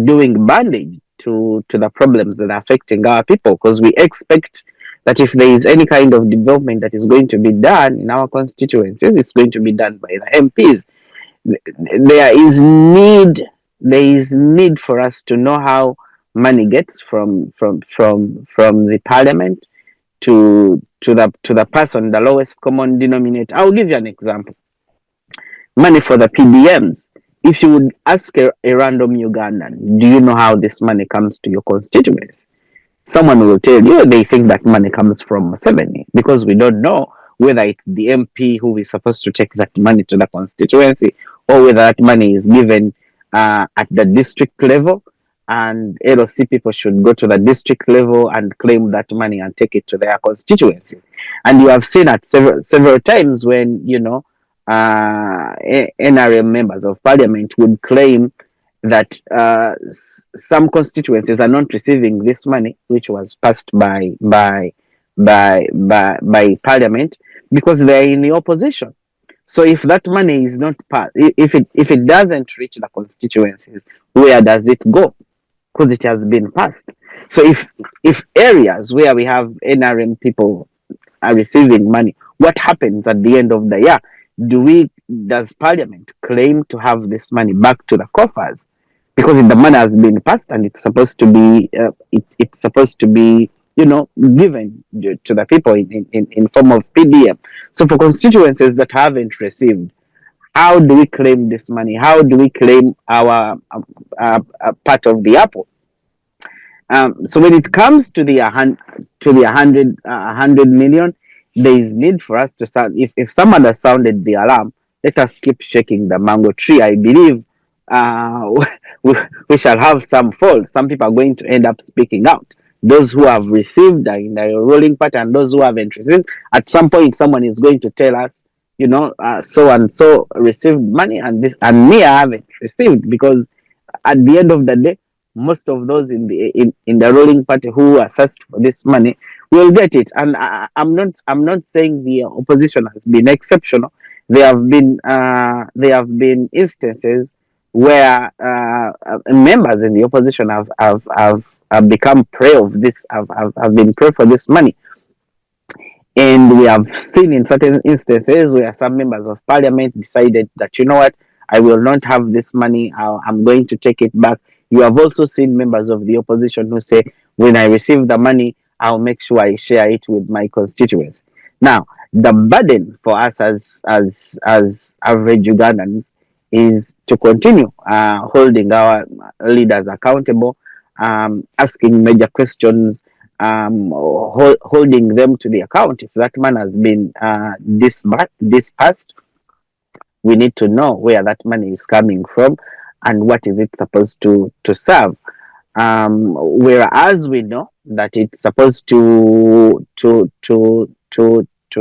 doing bandage to the problems that are affecting our people, because we expect that if there is any kind of development that is going to be done in our constituencies, it's going to be done by the MPs. There is need for us to know how money gets from the parliament to the person, the lowest common denominator. I'll give you an example. Money for the PDMs. If you would ask a random Ugandan, do you know how this money comes to your constituents? Someone will tell you they think that money comes from Museveni, because we don't know whether it's the MP who is supposed to take that money to the constituency, or whether that money is given at the district level, and LOC people should go to the district level and claim that money and take it to their constituency. And you have seen at several times when NRM members of parliament would claim that some constituencies are not receiving this money, which was passed by parliament, because they're in the opposition. So if that money is not passed, if it doesn't reach the constituencies, where does it go? Because it has been passed. So if areas where we have NRM people are receiving money, what happens at the end of the year? Does parliament claim to have this money back to the coffers? Because the money has been passed and it's supposed to be given to the people in form of PDM. So for constituencies that haven't received, how do we claim this money? How do we claim our part of the apple? So when it comes to the 100 million, there is need for us to sound. If someone has sounded the alarm, let us keep shaking the mango tree. I believe uh, we shall have some fall. Some people are going to end up speaking out. Those who have received are in the ruling party, and those who haven't received, at some point, someone is going to tell us, so and so received money, and me, I haven't received, because at the end of the day, most of those in the ruling party who are thirst for this money will get it. And I'm not saying the opposition has been exceptional. There have been instances where members in the opposition have become prey of this, have been prey for this money. And we have seen in certain instances where some members of parliament decided that, you know what, I will not have this money, I'm going to take it back. You have also seen members of the opposition who say, when I receive the money, I'll make sure I share it with my constituents. Now, the burden for us as average Ugandans is to continue holding our leaders accountable, asking major questions, holding them to the account. If that man has been dispersed, we need to know where that money is coming from and what is it supposed to serve. Whereas we know that it's supposed to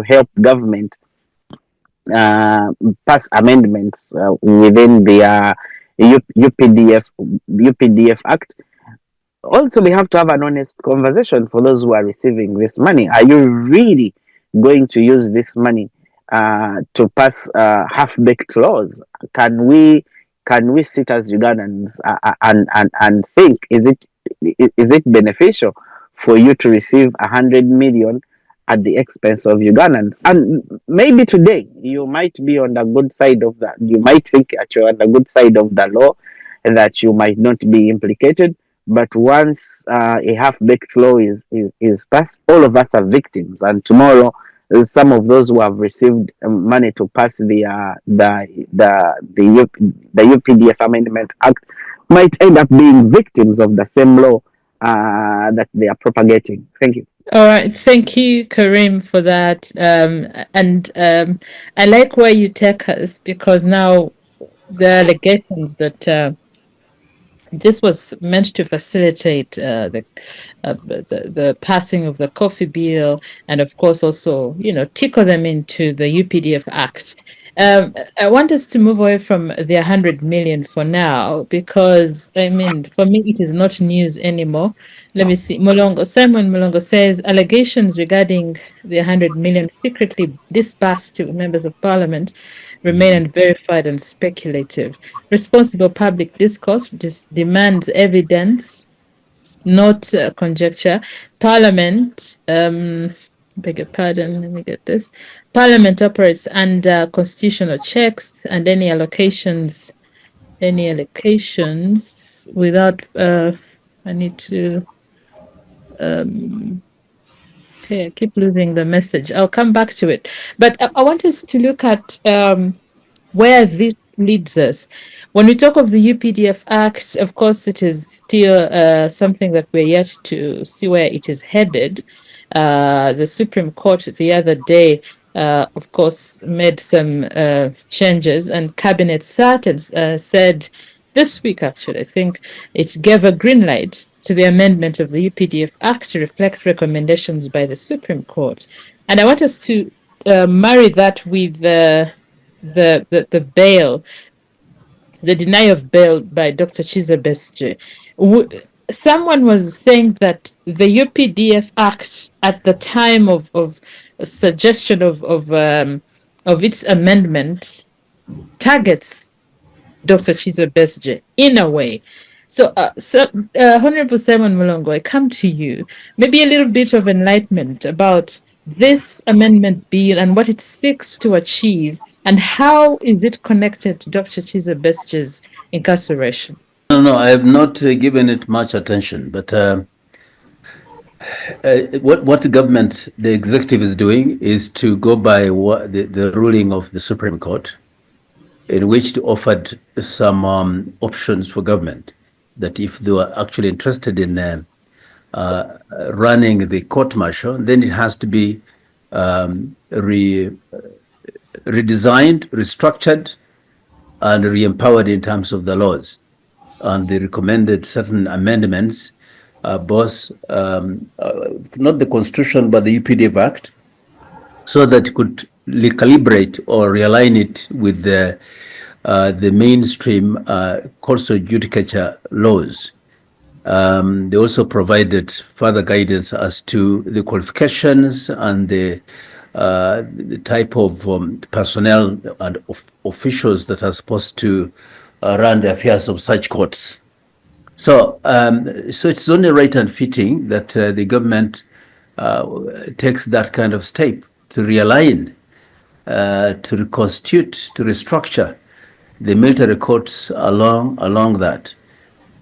help government pass amendments within the UPDF Act. Also, we have to have an honest conversation for those who are receiving this money. Are you really going to use this money to pass half-baked laws? Can we sit as Ugandans and think, is it beneficial for you to receive 100 million at the expense of Ugandans? And maybe today you might be on the good side of that. You might think that you're on the good side of the law and that you might not be implicated. But once a half-baked law is passed, all of us are victims. And tomorrow, some of those who have received money to pass the UPDF Amendment Act might end up being victims of the same law that they are propagating. Thank you. All right, thank you, Kharim, for that. And I like where you take us, because now the allegations that this was meant to facilitate the passing of the coffee bill, and of course also tickle them into the UPDF Act. I want us to move away from the 100 million for now because, I mean, for me, it is not news anymore. Let me see. Simon Mulongo says allegations regarding the 100 million secretly disbursed to members of parliament remain unverified and speculative. Responsible public discourse demands evidence, not conjecture. Parliament, beg your pardon, let me get this. Parliament operates under constitutional checks and any allocations without, I need to, okay, I keep losing the message. I'll come back to it. But I want us to look at where this leads us. When we talk of the UPDF Act, of course, it is still something that we're yet to see where it is headed. The Supreme Court the other day, of course, made some changes, and Cabinet sat and said this week, actually, I think it gave a green light to the amendment of the UPDF Act to reflect recommendations by the Supreme Court. And I want us to marry that with the bail, the denial of bail by Dr. Kiiza Besigye. Someone was saying that the UPDF Act at the time of suggestion of its amendment targets Dr. Kiiza Besigye in a way. So, Honorable Simon Mulongo, I come to you. Maybe a little bit of enlightenment about this amendment bill and what it seeks to achieve, and how is it connected to Dr. Kiiza Besigye's incarceration? No, I have not given it much attention, but what the government, the executive is doing is to go by the ruling of the Supreme Court, in which it offered some options for government, that if they were actually interested in running the court martial, then it has to be redesigned, restructured, and re-empowered in terms of the laws. And they recommended certain amendments, both not the Constitution but the UPDF Act, so that it could recalibrate or realign it with the mainstream courts of judicature laws. They also provided further guidance as to the qualifications and the type of personnel and officials that are supposed to run the affairs of such courts. So it's only right and fitting that the government takes that kind of step to realign, to reconstitute, to restructure the military courts along that.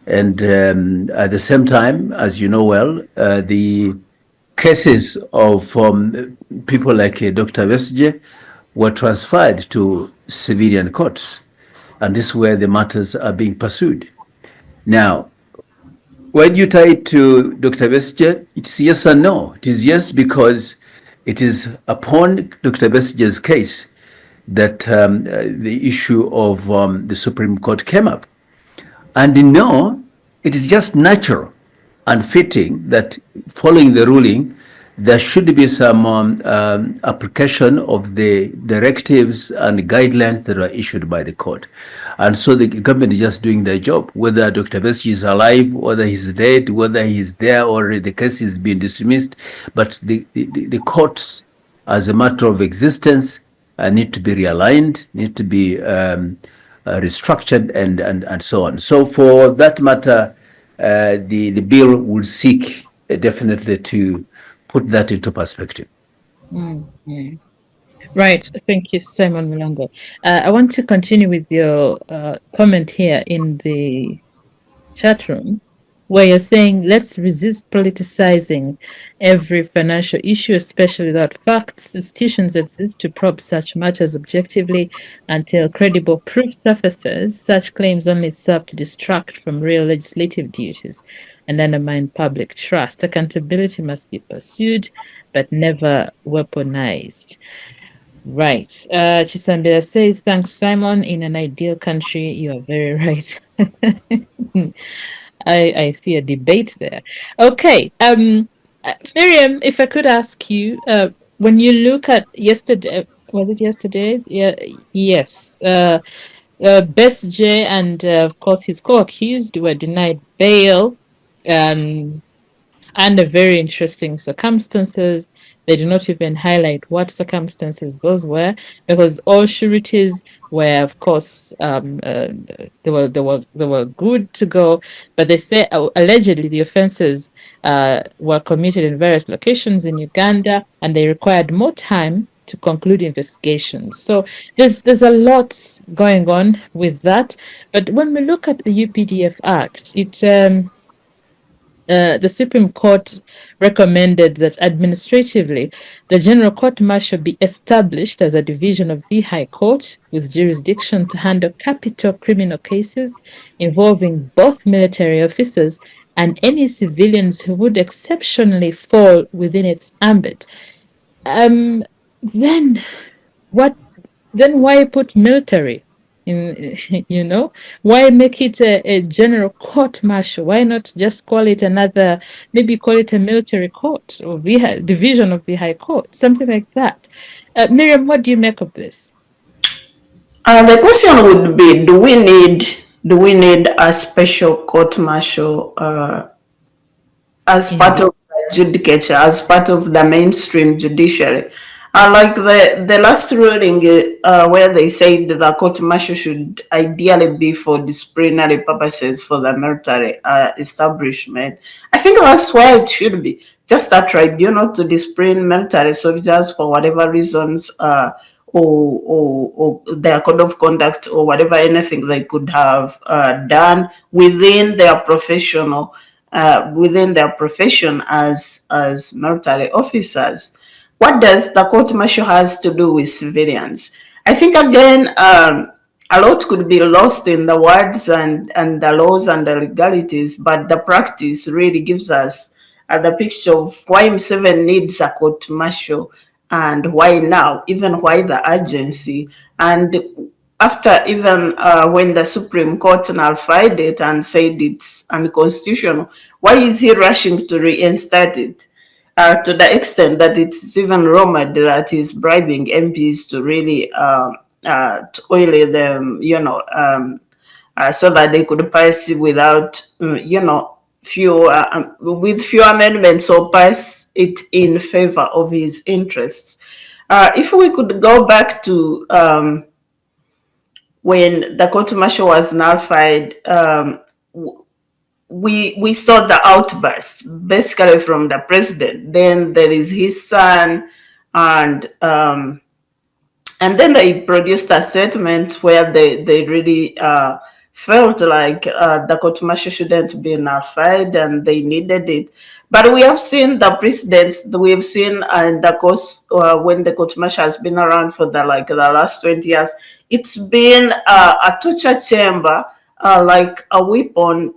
And at the same time, as you know well, the cases of people like Dr. Besigye were transferred to civilian courts. And this is where the matters are being pursued. Now, when you tie it to Dr. Besigye, it's yes and no. It is yes because it is upon Dr. Besigye's case that the issue of the Supreme Court came up. And no, it is just natural and fitting that following the ruling, there should be some application of the directives and guidelines that are issued by the court. And so the government is just doing their job, whether Dr. Besigye is alive, whether he's dead, whether he's there or the case is being dismissed. But the courts, as a matter of existence, need to be realigned, need to be restructured, and so on. So for that matter, the bill will seek definitely to put that into perspective. Mm-hmm. Right. Thank you, Simon Mulongo. I want to continue with your comment here in the chat room, where you're saying, let's resist politicizing every financial issue, especially without facts. Institutions exist to probe such matters objectively until credible proof surfaces. Such claims only serve to distract from real legislative duties and undermine public trust. Accountability must be pursued, but never weaponized. Right. Kisambira says, thanks, Simon. In an ideal country, you are very right. I see a debate there. Okay. Miriam, if I could ask you, when you look at yesterday, Was it yesterday? Yeah, yes. Besigye and, of course, his co-accused were denied bail. Um, under very interesting circumstances. They do not even highlight what circumstances those were, because all sureties were, of course, they were good to go, but they say allegedly the offences were committed in various locations in Uganda, and they required more time to conclude investigations. So there's a lot going on with that. But when we look at the UPDF Act, the Supreme Court recommended that administratively, the General Court Martial be established as a division of the High Court with jurisdiction to handle capital criminal cases involving both military officers and any civilians who would exceptionally fall within its ambit. Um, then what then why put military in, why make it a general court martial? Why not just call it another, maybe call it a military court or the division of the high court, something like that? Miriam, what do you make of this? The question would be: do we need a special court martial as part of the judicature, as part of the mainstream judiciary? Like the last ruling where they said the court martial should ideally be for disciplinary purposes for the military establishment. I think that's why it should be just a tribunal to discipline military soldiers for whatever reasons, or their code of conduct, or whatever, anything they could have done within their within their profession as military officers. What does the court martial has to do with civilians? I think again, a lot could be lost in the words and the laws and the legalities, but the practice really gives us the picture of why M7 needs a court martial and why now, even why the urgency. And after even when the Supreme Court nullified it and said it's unconstitutional, why is he rushing to reinstate it? To the extent that it's even rumored that he's bribing MPs to really to oil them, so that they could pass it without, with few amendments, or pass it in favor of his interests. If we could go back to when the court martial was nullified, we saw the outburst basically from the president. Then there is his son, and then they produced a statement where they really felt like the court martial shouldn't be nullified and they needed it. But we have seen the precedents. We have seen in the course when the court martial has been around for the last 20 years, it's been a torture chamber, like a weapon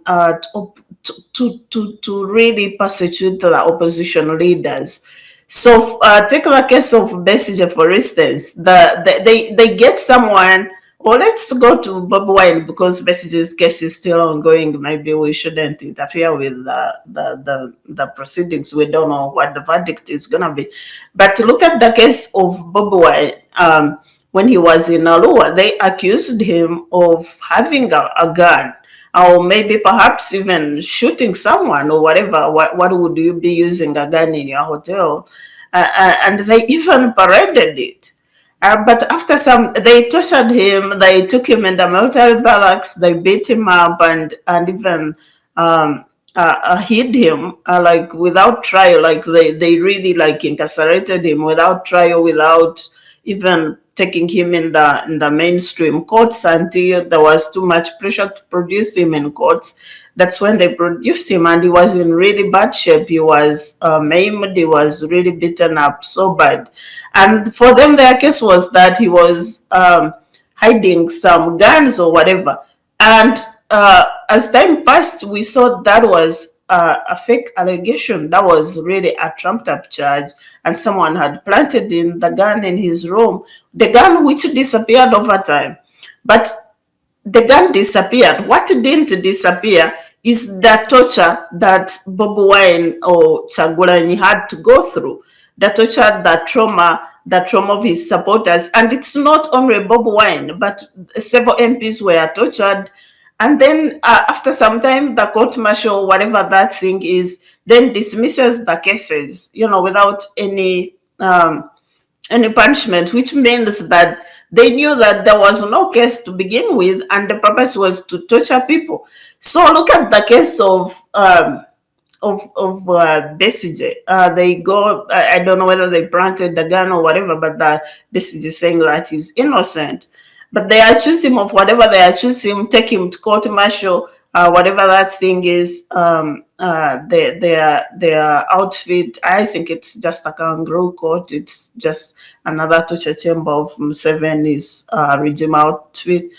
to really persecute the opposition leaders. So take the case of Besigye, for instance. They get someone, or let's go to Bob Wine, because Besigye's case is still ongoing. Maybe we shouldn't interfere with the proceedings. We don't know what the verdict is going to be. But look at the case of Bob Wine. When he was in Arua, they accused him of having a gun, or maybe perhaps even shooting someone or whatever. What would you be using a gun in your hotel? And they even paraded it. But after they tortured him. They took him in the military barracks. They beat him up and even hid him like without trial. Like they really incarcerated him without trial, without even taking him in the mainstream courts until there was too much pressure to produce him in courts. That's when they produced him, and he was in really bad shape. He was maimed. He was really beaten up so bad. And for them, their case was that he was hiding some guns or whatever. And as time passed, we saw that was a fake allegation. That was really a trumped up charge, and someone had planted in the gun in his room, the gun which disappeared over time. But the gun disappeared. What didn't disappear is the torture that Bob Wine or Chagulanyi had to go through, the torture, the trauma, the trauma of his supporters. And it's not only Bob Wine, but several MPs were tortured. And then after some time, the court martial, whatever that thing is, then dismisses the cases, without any punishment, which means that they knew that there was no case to begin with, and the purpose was to torture people. So look at the case of Besigye. They go. I don't know whether they planted the gun or whatever, but the Besigye saying that he's innocent. But they accuse him of whatever they accuse him, take him to court martial, whatever that thing is. Their outfit, I think it's just a kangaroo court. It's just another torture chamber of Museveni's regime outfit.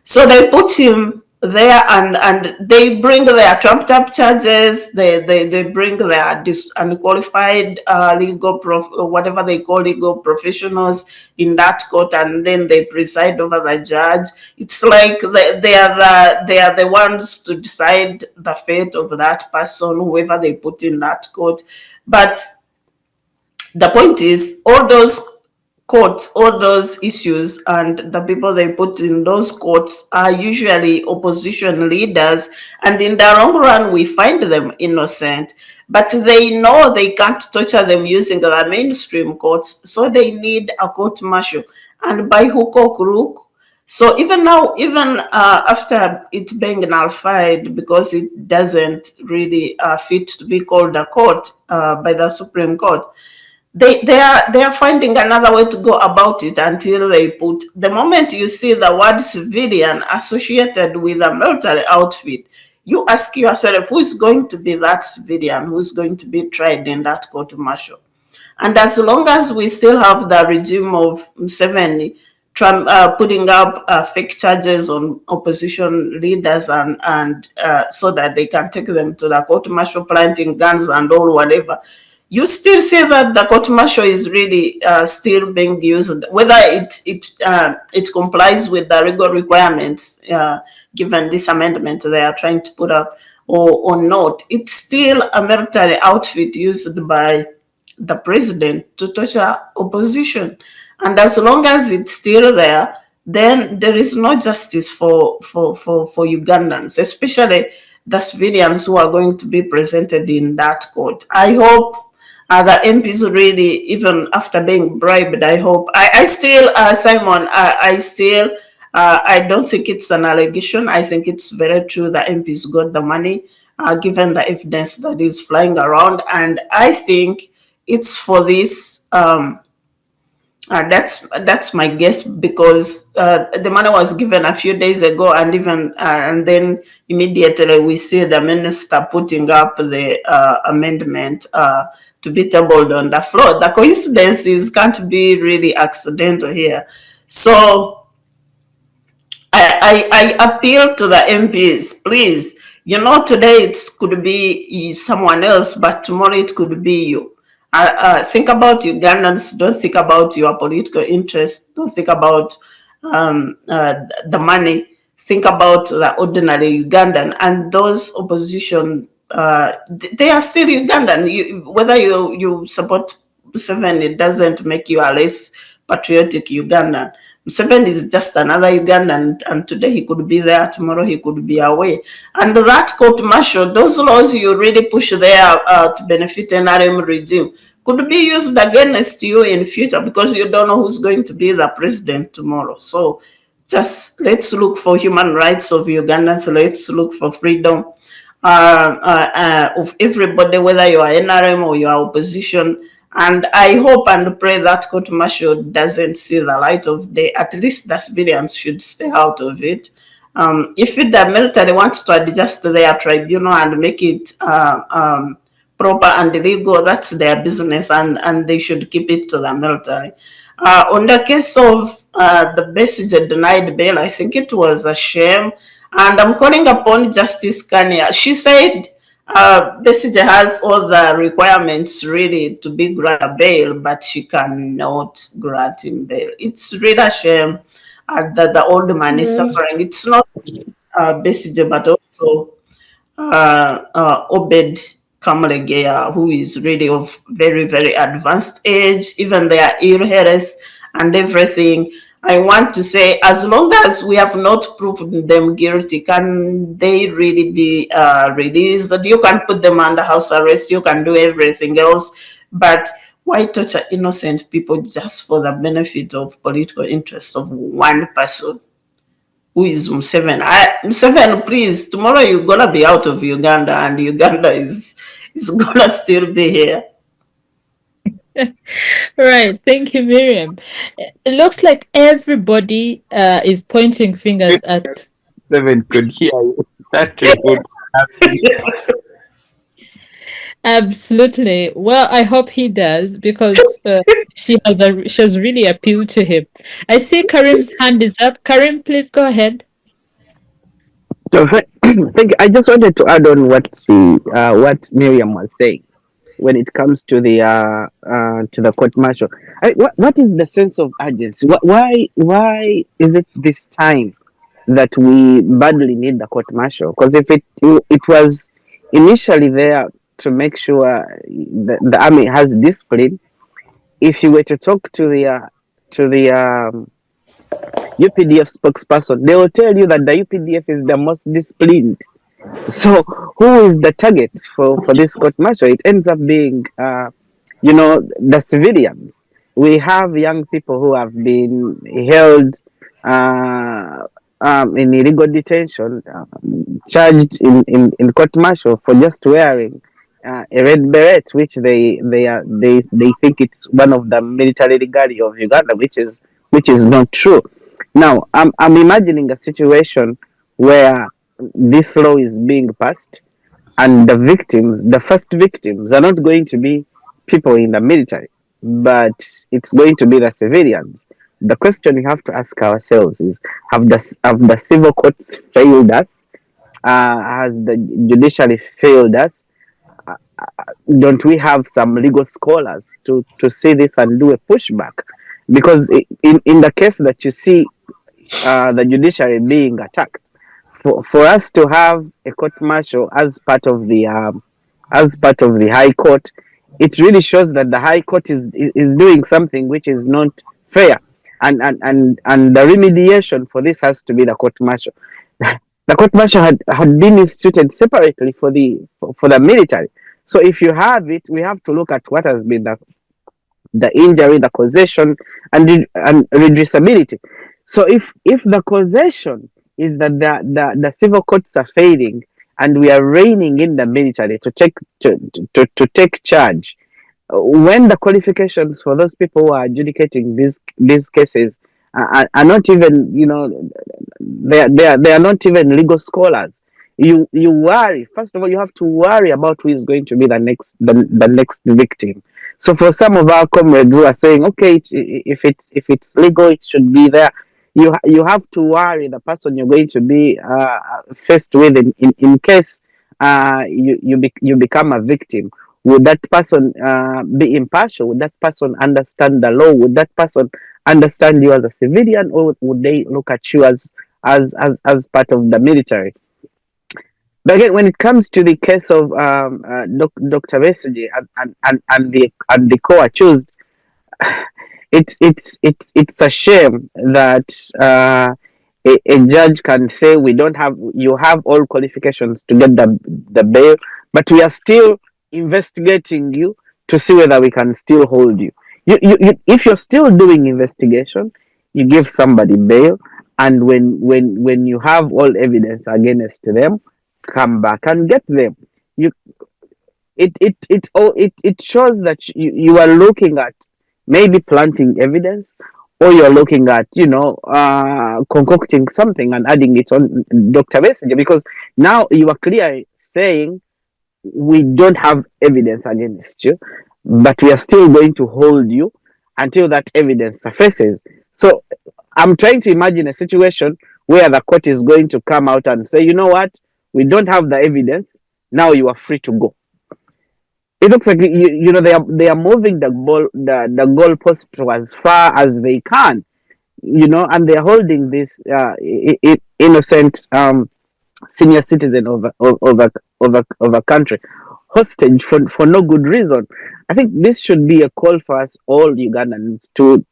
So they put him there, and they bring their trumped up charges. They bring their unqualified whatever they call legal professionals in that court, and then they preside over the judge. It's like they are the ones to decide the fate of that person, whoever they put in that court. But the point is, all those courts, all those issues, and the people they put in those courts are usually opposition leaders, and in the long run we find them innocent, but they know they can't torture them using the mainstream courts, so they need a court martial, and by hook or crook. So even now, even after it being nullified, because it doesn't really fit to be called a court by the Supreme Court, they are finding another way to go about it until they put, the moment you see the word civilian associated with a military outfit, you ask yourself, who is going to be that civilian, who's going to be tried in that court martial? And as long as we still have the regime of Museveni putting up fake charges on opposition leaders, and so that they can take them to the court martial, planting guns and all whatever, you still see that the court martial is really still being used, whether it complies with the legal requirements given this amendment they are trying to put up or not. It's still a military outfit used by the president to torture opposition, and as long as it's still there, then there is no justice for Ugandans, especially the civilians who are going to be presented in that court. I hope the MPs really, even after being bribed, I hope. I still, Simon, I still, I don't think it's an allegation. I think it's very true that MPs got the money, given the evidence that is flying around. And I think it's for this. That's my guess, because the money was given a few days ago, and even and then immediately we see the minister putting up the amendment to be tabled on the floor. The coincidences can't be really accidental here. So I appeal to the MPs, please. Today it could be someone else, but tomorrow it could be you. Think about Ugandans. Don't think about your political interests. Don't think about the money. Think about the ordinary Ugandan, and those opposition. They are still Ugandan. Whether you support Museveni, it doesn't make you a less patriotic Ugandan. Museveni is just another Ugandan, and today he could be there, tomorrow he could be away. And that court martial, those laws you really push there to benefit NRM regime, could be used against you in future, because you don't know who's going to be the president tomorrow. So just let's look for human rights of Ugandans. Let's look for freedom of everybody, whether you are NRM or you are opposition. And I hope and pray that court martial doesn't see the light of day. At least the civilians should stay out of it. If the military wants to adjust their tribunal and make it proper and legal, that's their business, and they should keep it to the military. On the case of the Besigye denied bail, I think it was a shame. And I'm calling upon Justice Kania. She said Besigye has all the requirements really to be granted bail, but she cannot grant him bail. It's really a shame that the old man is suffering. It's not Besigye, but also Obed Kamulegea, who is really of very, very advanced age, even their ill health and everything. I want to say, as long as we have not proven them guilty, can they really be released? You can put them under house arrest, you can do everything else, but why torture innocent people just for the benefit of political interest of one person? Who is Museveni? Museveni, please, tomorrow you're gonna be out of Uganda, and Uganda is gonna still be here. Right. Thank you, Miriam. It looks like everybody is pointing fingers at. Seven could hear you. That report. Absolutely. Well, I hope he does because she has really appealed to him. I see Karim's hand is up. Karim, please go ahead. So thank you. I just wanted to add on what Miriam was saying when it comes to the court martial. What is the sense of urgency? Why is it this time that we badly need the court martial? Because if it was initially there to make sure the army has discipline, if you were to talk to the UPDF spokesperson, they will tell you that the UPDF is the most disciplined. So who is the target for this court martial? It ends up being, the civilians. We have young people who have been held in illegal detention, charged in court martial for just wearing a red beret, which they think it's one of the military regalia of Uganda, which is not true. Now, I'm imagining a situation where this law is being passed, and the first victims, are not going to be people in the military, but it's going to be the civilians. The question we have to ask ourselves is: have the civil courts failed us? Has the judiciary failed us? Don't we have some legal scholars to see this and do a pushback? Because in the case that you see the judiciary being attacked, for us to have a court martial as part of the High Court, it really shows that the High Court is doing something which is not fair, and the remediation for this has to be the court martial. The court martial had been instituted separately for the military. So if you have it, we have to look at what has been the injury, the causation, and redressability. So if the causation is that the civil courts are failing, and we are reining in the military to take charge, when the qualifications for those people who are adjudicating these cases are not even, they are not even legal scholars, you worry. First of all, you have to worry about who is going to be the next victim. So for some of our comrades who are saying, okay, if it's legal, it should be there, you have to worry the person you're going to be faced with in case you become a victim. Would that person be impartial? Would that person understand the law? Would that person understand you as a civilian, or would they look at you as part of the military? But again, when it comes to the case of Dr. Besigye and the co-accused, it's a shame that a judge can say you have all qualifications to get the bail, but we are still investigating you to see whether we can still hold you. If you're still doing investigation, you give somebody bail, and when you have all evidence against them, come back and get them. It shows that you are looking at maybe planting evidence, or you're looking at concocting something and adding it on Dr. Besigye, because now you are clearly saying we don't have evidence against you, but we are still going to hold you until that evidence surfaces. So I'm trying to imagine a situation where the court is going to come out and say, you know what, we don't have the evidence, now you are free to go. It looks like they are moving the goalpost as far as they can, and they are holding this innocent senior citizen of a country hostage for no good reason. I think this should be a call for us all Ugandans to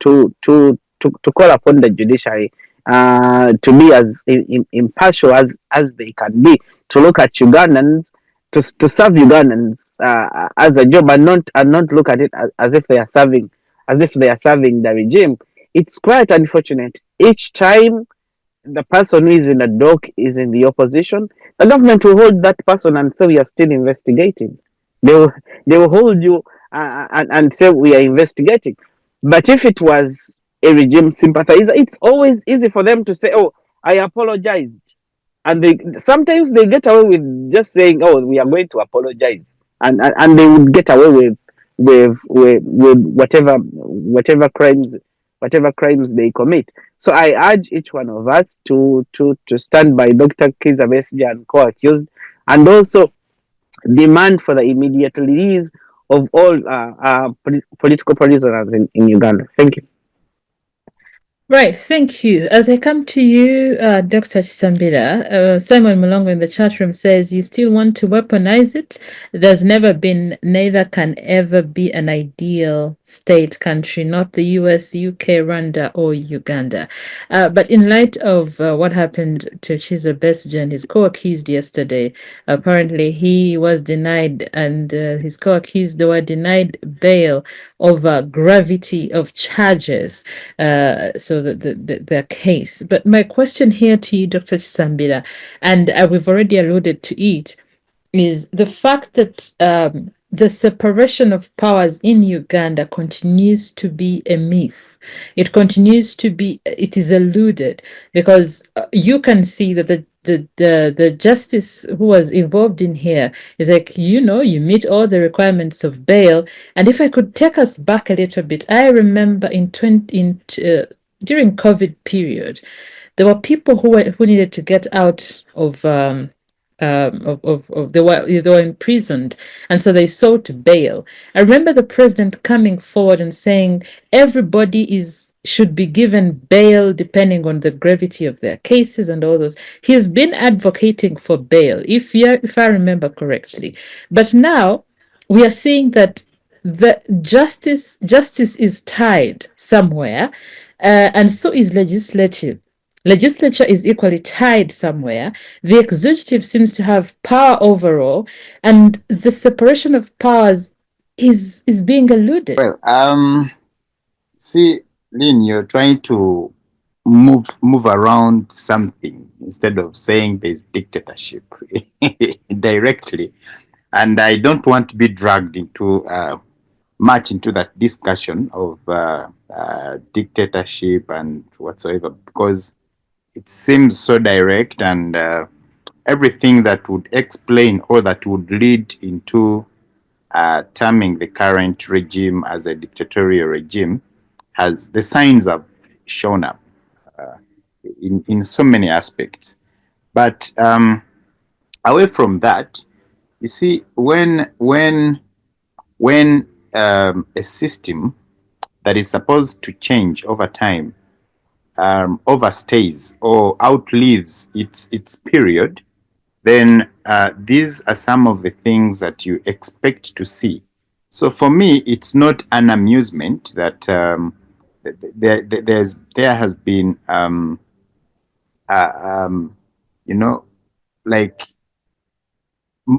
call upon the judiciary to be as impartial as they can be, to look at Ugandans, to serve Ugandans as a job, and not look at it as if they are serving the regime. It's quite unfortunate. Each time the person who is in the dock is in the opposition, the government will hold that person and say we are still investigating. They will they will hold you and say we are investigating. But if it was a regime sympathizer, it's always easy for them to say, "Oh, I apologized," and they sometimes they get away with just saying, "Oh, we are going to apologize," and they would get away with whatever crimes they commit. So I urge each one of us to stand by Dr. Kiiza Besigye and co-accused, and also demand for the immediate release of all political prisoners in Uganda. Thank you. Right, thank you. As I come to you, Dr. Kisambira, Simon Mulongo in the chat room says, you still want to weaponize it? There's never been, neither can ever be an ideal state country, not the US, UK, Rwanda, or Uganda. But in light of what happened to Kizza Besigye and his co-accused yesterday, apparently he was denied, and his co-accused were denied bail over gravity of charges. So the case. But my question here to you, Dr. Kisambira, and we've already alluded to it, is the fact that the separation of powers in Uganda continues to be a myth. It continues to be, it is eluded, because you can see that the justice who was involved in here is like, you meet all the requirements of bail. And if I could take us back a little bit, I remember during COVID period, there were people who needed to get out of they were imprisoned, and so they sought bail. I remember the president coming forward and saying everybody should be given bail depending on the gravity of their cases and all those. He's been advocating for bail, if I remember correctly. But now we are seeing that the justice is tied somewhere, and so is legislature. Legislature is equally tied somewhere. The executive seems to have power overall, and the separation of powers is being eluded. Well, see, Lynn, you're trying to move around something instead of saying there's dictatorship directly. And I don't want to be dragged into much into that discussion of dictatorship and whatsoever, because it seems so direct, and everything that would explain or that would lead into terming the current regime as a dictatorial regime, has the signs have shown up in so many aspects. But away from that, you see, when a system that is supposed to change over time overstays or outlives its period, then these are some of the things that you expect to see. So for me, it's not an amusement that there has been like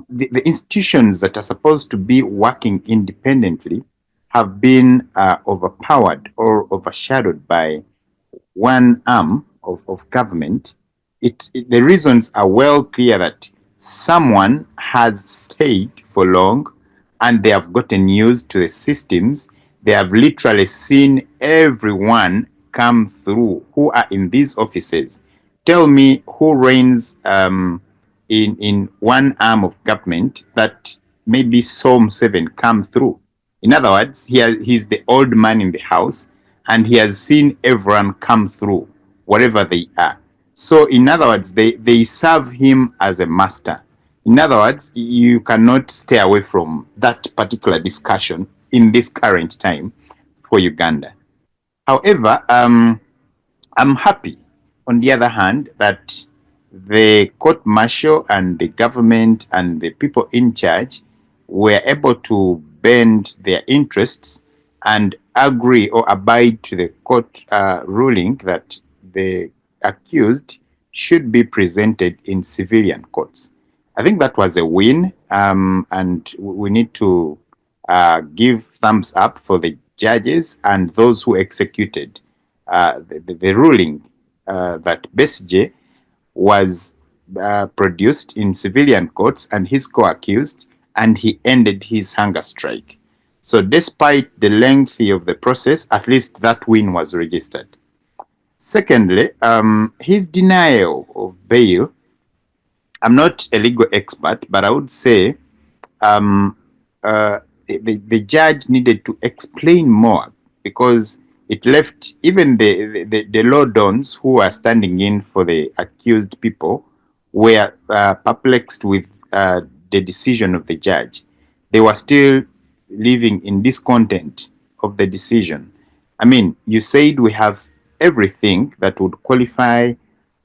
the institutions that are supposed to be working independently have been overpowered or overshadowed by one arm of government. The reasons are well clear that someone has stayed for long and they have gotten used to the systems. They have literally seen everyone come through who are in these offices. Tell me who reigns in one arm of government that maybe Psalm 7 come through. In other words, he's the old man in the house, and he has seen everyone come through, wherever they are. So in other words, they serve him as a master. In other words, you cannot stay away from that particular discussion in this current time for Uganda. However, I'm happy, on the other hand, that the court martial and the government and the people in charge were able to bend their interests and agree or abide to the court ruling that the accused should be presented in civilian courts. I think that was a win, and we need to give thumbs up for the judges and those who executed the ruling that Besigye was produced in civilian courts and his co-accused, and he ended his hunger strike. So despite the length of the process, at least that win was registered. Secondly, his denial of bail, I'm not a legal expert, but I would say the judge needed to explain more, because it left even the law dons who are standing in for the accused people were perplexed with the decision of the judge. They were still living in discontent of the decision. I mean, you said we have everything that would qualify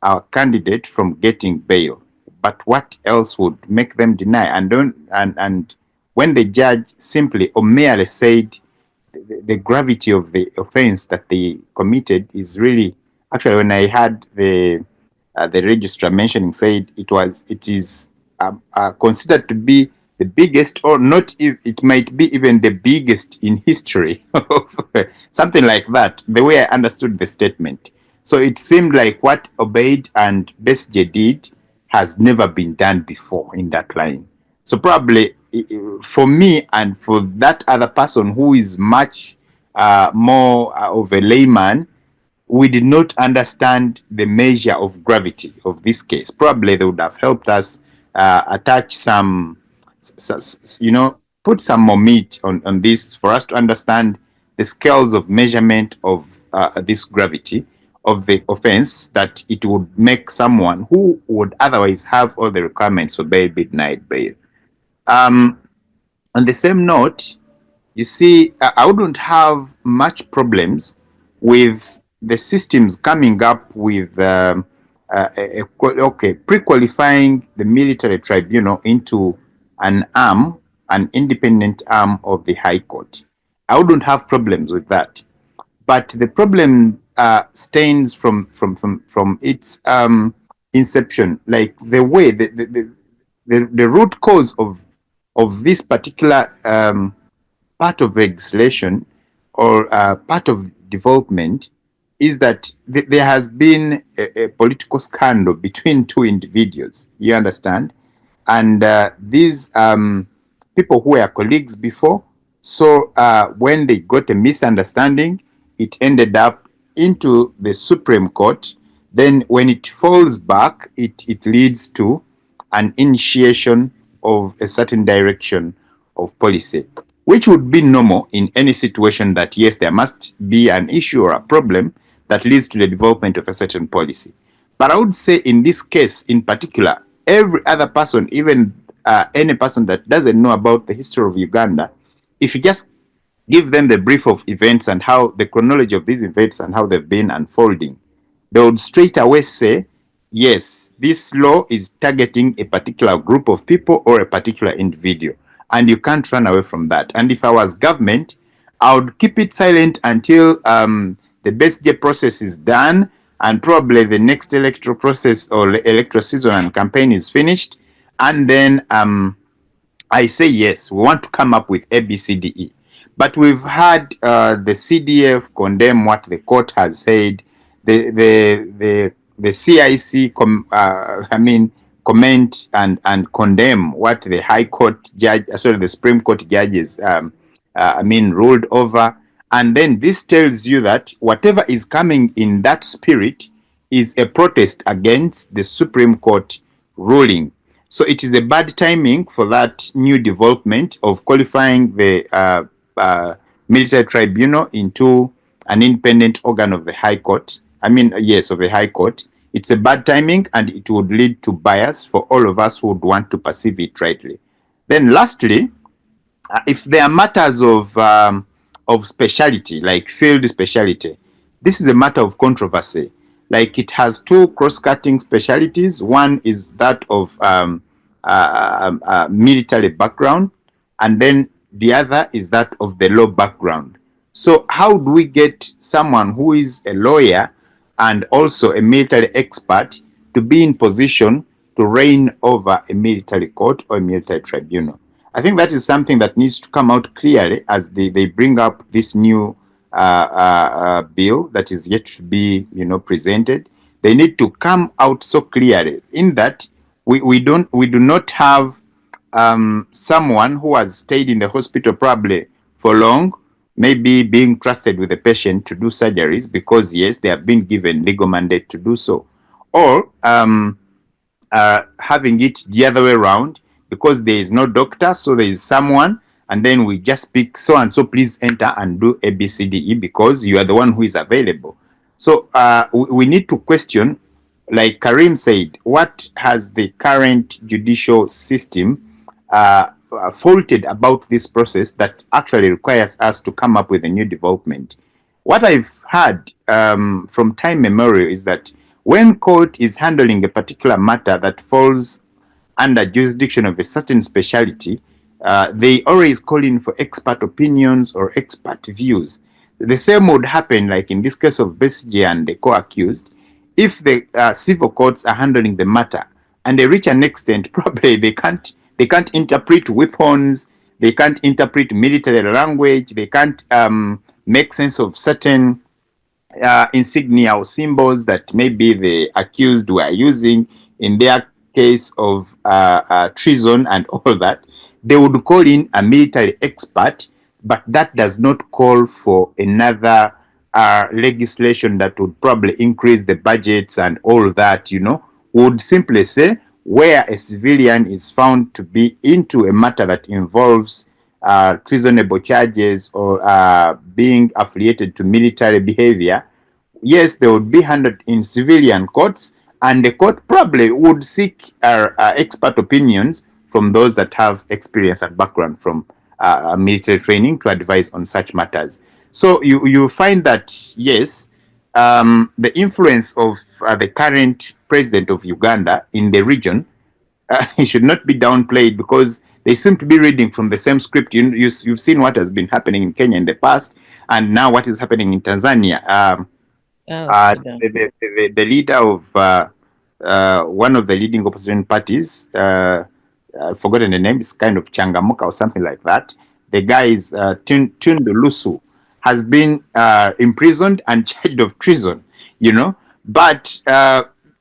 our candidate from getting bail, but what else would make them deny? And when the judge simply or merely said the gravity of the offense that they committed is really, actually, when I had the registrar mentioning, said it is considered to be the biggest, or not, it might be even the biggest in history, something like that, the way I understood the statement. So it seemed like what Obeid and Besigye did has never been done before in that line. So probably for me and for that other person who is much more of a layman, we did not understand the measure of gravity of this case. Probably they would have helped us attach some, put some more meat on this for us to understand the scales of measurement of this gravity of the offense, that it would make someone who would otherwise have all the requirements for bail be denied bail. On the same note, you see, I wouldn't have much problems with the systems coming up with pre-qualifying the military tribunal into an independent arm of the High Court. I wouldn't have problems with that. But the problem stems from its inception, like the way the root cause of this particular part of legislation or part of development is that there has been a political scandal between two individuals, you understand? And these people who were colleagues before, so when they got a misunderstanding, it ended up into the Supreme Court. Then when it falls back, it leads to an initiation of a certain direction of policy, which would be normal in any situation that, yes, there must be an issue or a problem that leads to the development of a certain policy. But I would say in this case in particular, every other person, even any person that doesn't know about the history of Uganda, if you just give them the brief of events and how the chronology of these events and how they've been unfolding, they would straight away say, yes, this law is targeting a particular group of people or a particular individual, and you can't run away from that. And if I was government, I would keep it silent until the Besigye process is done, and probably the next electoral process or electoral season and campaign is finished, and then I say, yes, we want to come up with A, B, C, D, E. But we've had the CDF condemn what the court has said. The CIC comment and condemn what the High Court judge, the Supreme Court judges, ruled over. And then this tells you that whatever is coming in that spirit is a protest against the Supreme Court ruling. So it is a bad timing for that new development of qualifying the military tribunal into an independent organ of the High Court. Of the High Court. It's a bad timing, and it would lead to bias for all of us who would want to perceive it rightly. Then lastly, if there are matters of speciality, like field speciality, this is a matter of controversy. Like, it has two cross-cutting specialities. One is that of military background, and then the other is that of the law background. So how do we get someone who is a lawyer and also a military expert to be in position to reign over a military court or a military tribunal? I think that is something that needs to come out clearly as they bring up this new bill that is yet to be, presented. They need to come out so clearly in that we do not have someone who has stayed in the hospital probably for long, maybe being trusted with the patient to do surgeries because yes, they have been given legal mandate to do so, or having it the other way around because there is no doctor, so there is someone, and then we just pick so and so, please enter and do A, B, C, D, E because you are the one who is available. So we need to question, like Kharim said, what has the current judicial system faulted about this process that actually requires us to come up with a new development? What I've heard from time memorial is that when court is handling a particular matter that falls under jurisdiction of a certain specialty, they always call in for expert opinions or expert views. The same would happen like in this case of Besigye and the co-accused. If the civil courts are handling the matter and they reach an extent, probably they can't interpret weapons, they can't interpret military language, they can't make sense of certain insignia or symbols that maybe the accused were using in their case of treason and all that. They would call in a military expert, but that does not call for another legislation that would probably increase the budgets and all that, would simply say where a civilian is found to be into a matter that involves treasonable charges or being affiliated to military behavior, yes, they would be handled in civilian courts, and the court probably would seek expert opinions from those that have experience and background from military training to advise on such matters. So you find that, yes, the influence of the current president of Uganda in the region it should not be downplayed because they seem to be reading from the same script. You've seen what has been happening in Kenya in the past, and now what is happening in Tanzania. The leader of one of the leading opposition parties, I've forgotten the name, it's kind of Changamuka or something like that. The guy is Tundu Lusu, has been imprisoned and charged of treason, But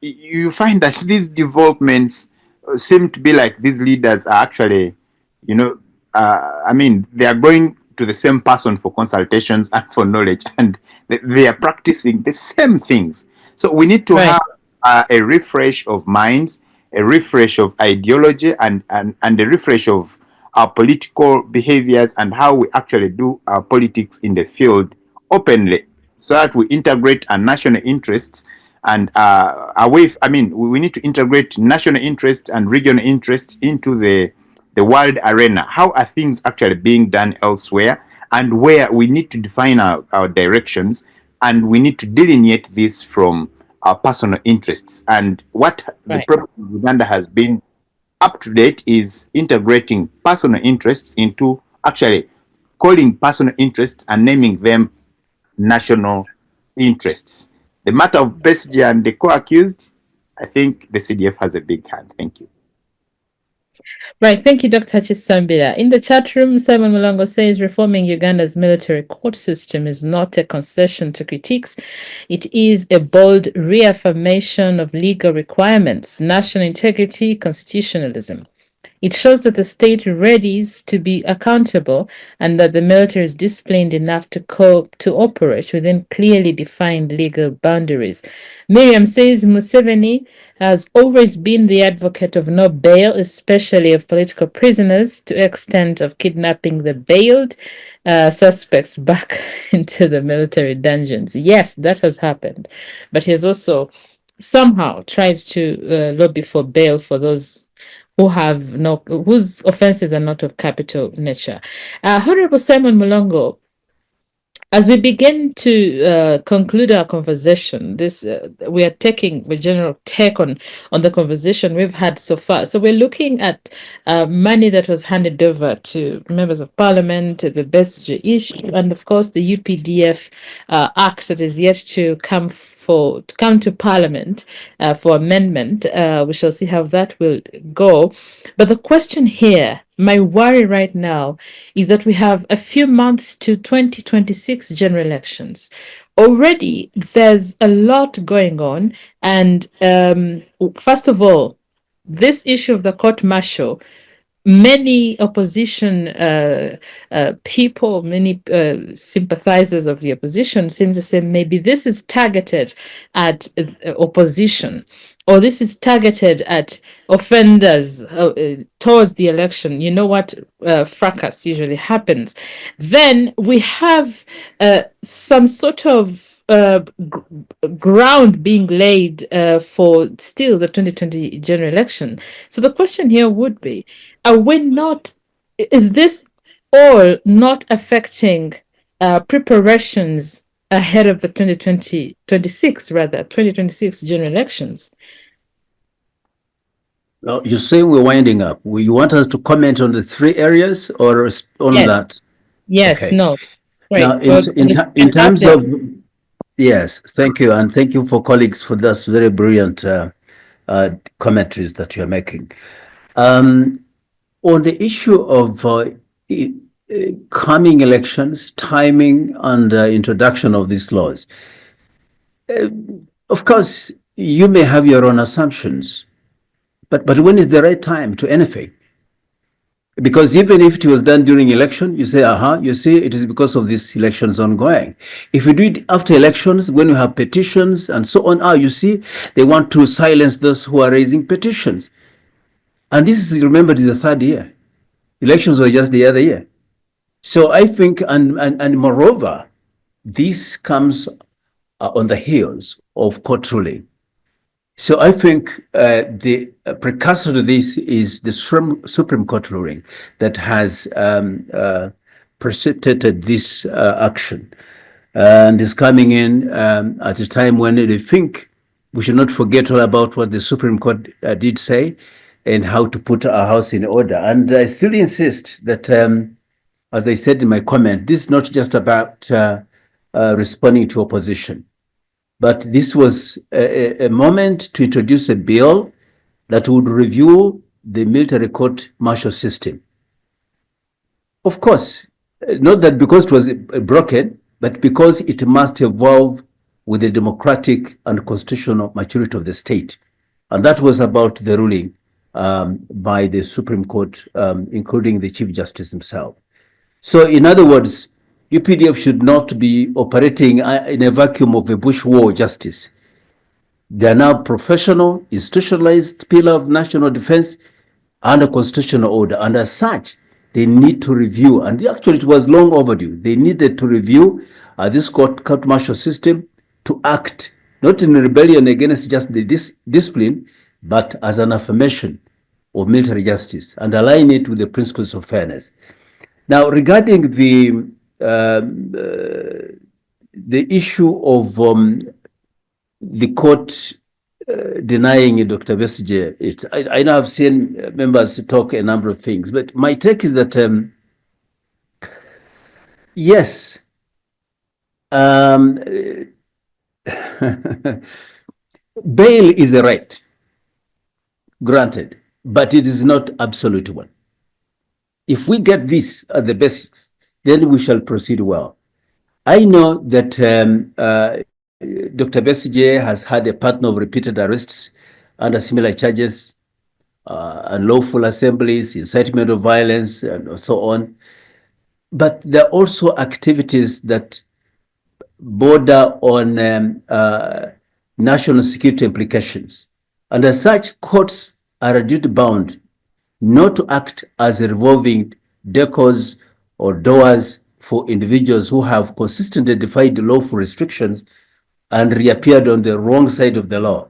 you find that these developments seem to be like these leaders are actually, they are going to the same person for consultations and for knowledge, and they are practicing the same things. So we need to have a refresh of minds, a refresh of ideology, and a refresh of our political behaviors and how we actually do our politics in the field openly, so that we integrate our national interests and we need to integrate national interests and regional interests into the world arena. How are things actually being done elsewhere, and where we need to define our directions, and we need to delineate this from our personal interests. And what the problem of Uganda has been up to date is integrating personal interests into actually calling personal interests and naming them national interests. The matter of Besigye and the co-accused, I think the CDF has a big hand. Thank you. Right. Thank you, Dr. Kisambira. In the chat room, Simon Mulongo says reforming Uganda's military court system is not a concession to critiques. It is a bold reaffirmation of legal requirements, national integrity, constitutionalism. It shows that the state readies to be accountable and that the military is disciplined enough to operate within clearly defined legal boundaries. Miriam says Museveni has always been the advocate of no bail, especially of political prisoners, to the extent of kidnapping the bailed suspects back into the military dungeons. Yes, that has happened. But he has also somehow tried to lobby for bail for those whose offenses are not of capital nature. Honorable Simon Mulongo, As we begin to conclude our conversation, we are taking the general take on the conversation we've had so far. So we're looking at money that was handed over to members of parliament, the Besigye issue, and of course the UPDF act that is yet to come to Parliament for amendment. We shall see how that will go. But the question here, my worry right now, is that we have a few months to 2026 general elections. Already, there's a lot going on, and first of all, this issue of the court martial, many opposition people, many sympathizers of the opposition seem to say maybe this is targeted at opposition, or this is targeted at offenders towards the election. You know what fracas usually happens. Then we have some sort of ground being laid for still the 2020 general election. So the question here would be, is this all not affecting preparations ahead of the 2026 general elections? Well, you say we're winding up. You want us to comment on the three areas or on Yes. that? Yes, Okay. no. Right. Now, in terms of, yes, thank you. And thank you for colleagues for this very brilliant commentaries that you're making. On the issue of coming elections, timing, and introduction of these laws, of course, you may have your own assumptions, but when is the right time to anything? Because even if it was done during election, you say, you see, it is because of these elections ongoing. If you do it after elections, when you have petitions and so on, you see, they want to silence those who are raising petitions. And this is, remember, it is the third year. Elections were just the other year. So I think, and moreover, this comes on the heels of court ruling. So I think the precursor to this is the Supreme Court ruling that has precipitated this action, and is coming in at a time when they think we should not forget all about what the Supreme Court did say and how to put our house in order. And I still insist that, as I said in my comment, this is not just about responding to opposition. But this was a moment to introduce a bill that would review the military court martial system. Of course, not that because it was broken, but because it must evolve with the democratic and constitutional maturity of the state. And that was about the ruling by the Supreme Court, including the Chief Justice himself. So in other words, UPDF should not be operating in a vacuum of a Bush war justice. They are now professional, institutionalized pillar of national defense and a constitutional order. And as such, they need to review, and actually it was long overdue. They needed to review this court martial system to act not in rebellion against just the discipline, but as an affirmation of military justice and align it with the principles of fairness. Now, regarding the issue of the court denying Dr. Besigye, I know I've seen members talk a number of things, but my take is that yes, bail is a right, granted, but it is not absolute one. If we get this at the basics, then we shall proceed well. I know that Dr. Besigye has had a pattern of repeated arrests under similar charges, unlawful assemblies, incitement of violence, and so on. But there are also activities that border on national security implications. And as such, courts are duty bound not to act as revolving decors or doors for individuals who have consistently defied the lawful restrictions and reappeared on the wrong side of the law.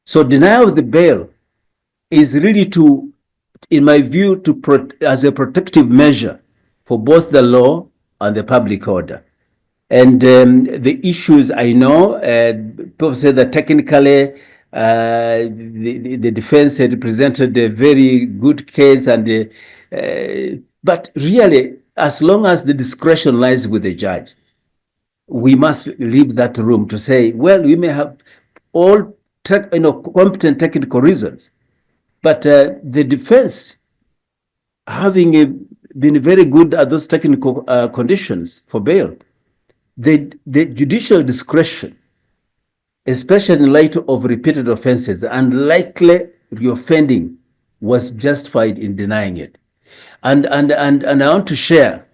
So denial of the bail is really to, in my view, as a protective measure for both the law and the public order. And the issues I know, people say that technically the defense had presented a very good case, and but really, as long as the discretion lies with the judge, we must leave that room to say, well, we may have all competent technical reasons, but the defense, having been very good at those technical conditions for bail, the judicial discretion, especially in light of repeated offenses and likely reoffending, was justified in denying it. And I want to share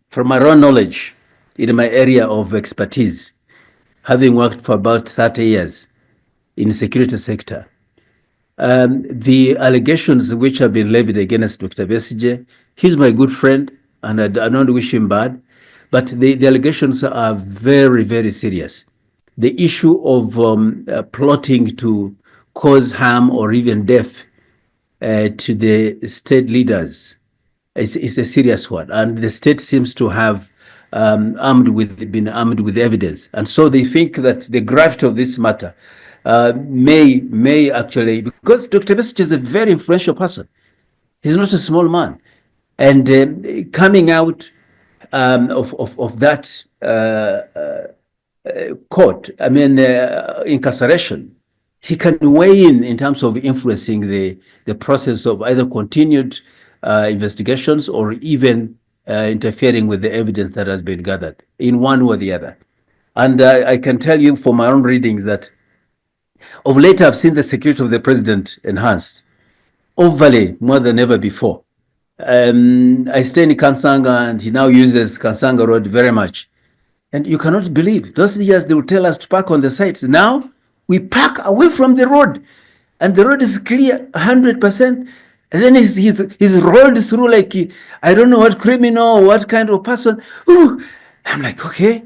from my own knowledge in my area of expertise, having worked for about 30 years in the security sector. The allegations which have been levied against Dr. Besigye, he's my good friend, and I don't wish him bad, but the allegations are very, very serious. The issue of plotting to cause harm or even death to the state leaders is a serious one, and the state seems to have been armed with evidence, and so they think that the graft of this matter may actually, because Dr. Besigye is a very influential person. He's not a small man, and coming out of that court, I mean, incarceration, he can weigh in terms of influencing the process of either continued investigations or even interfering with the evidence that has been gathered in one or the other. And I can tell you from my own readings that of late I've seen the security of the president enhanced overly more than ever before. I stay in Kansanga, and he now uses Kansanga Road very much. And you cannot believe, those years they would tell us to park on the site. Now we park away from the road, and the road is clear 100%. And then he's rolled through like, I don't know what criminal, what kind of person. Ooh. I'm like, okay,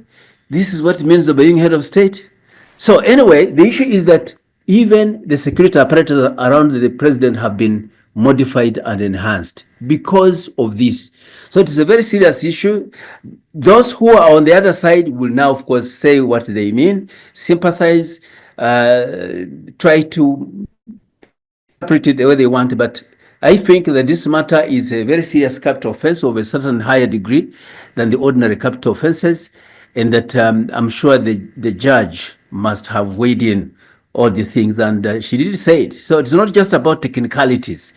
this is what it means of being head of state. So anyway, the issue is that even the security apparatus around the president have been modified and enhanced because of this. So it is a very serious issue. Those who are on the other side will now, of course, say what they mean, sympathize, try to interpret it the way they want. But I think that this matter is a very serious capital offense of a certain higher degree than the ordinary capital offenses, and that I'm sure the judge must have weighed in all these things, and she did say it. So it's not just about technicalities,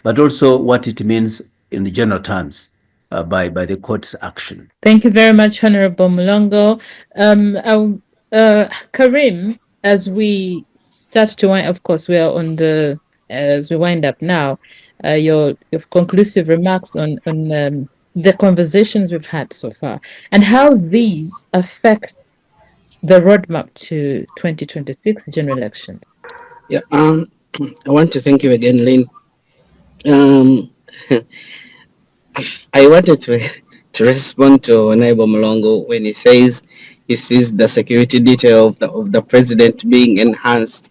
but also what it means in the general terms by the court's action. Thank you very much, Honorable Mulongo. Kharim, as we start to wind, of course, we are on the as we wind up now. Your conclusive remarks on the conversations we've had so far and how these affect the roadmap to 2026 general elections. Yeah, I want to thank you again, Lynn. I wanted to respond to Honorable Mulongo when he says he sees the security detail of the president being enhanced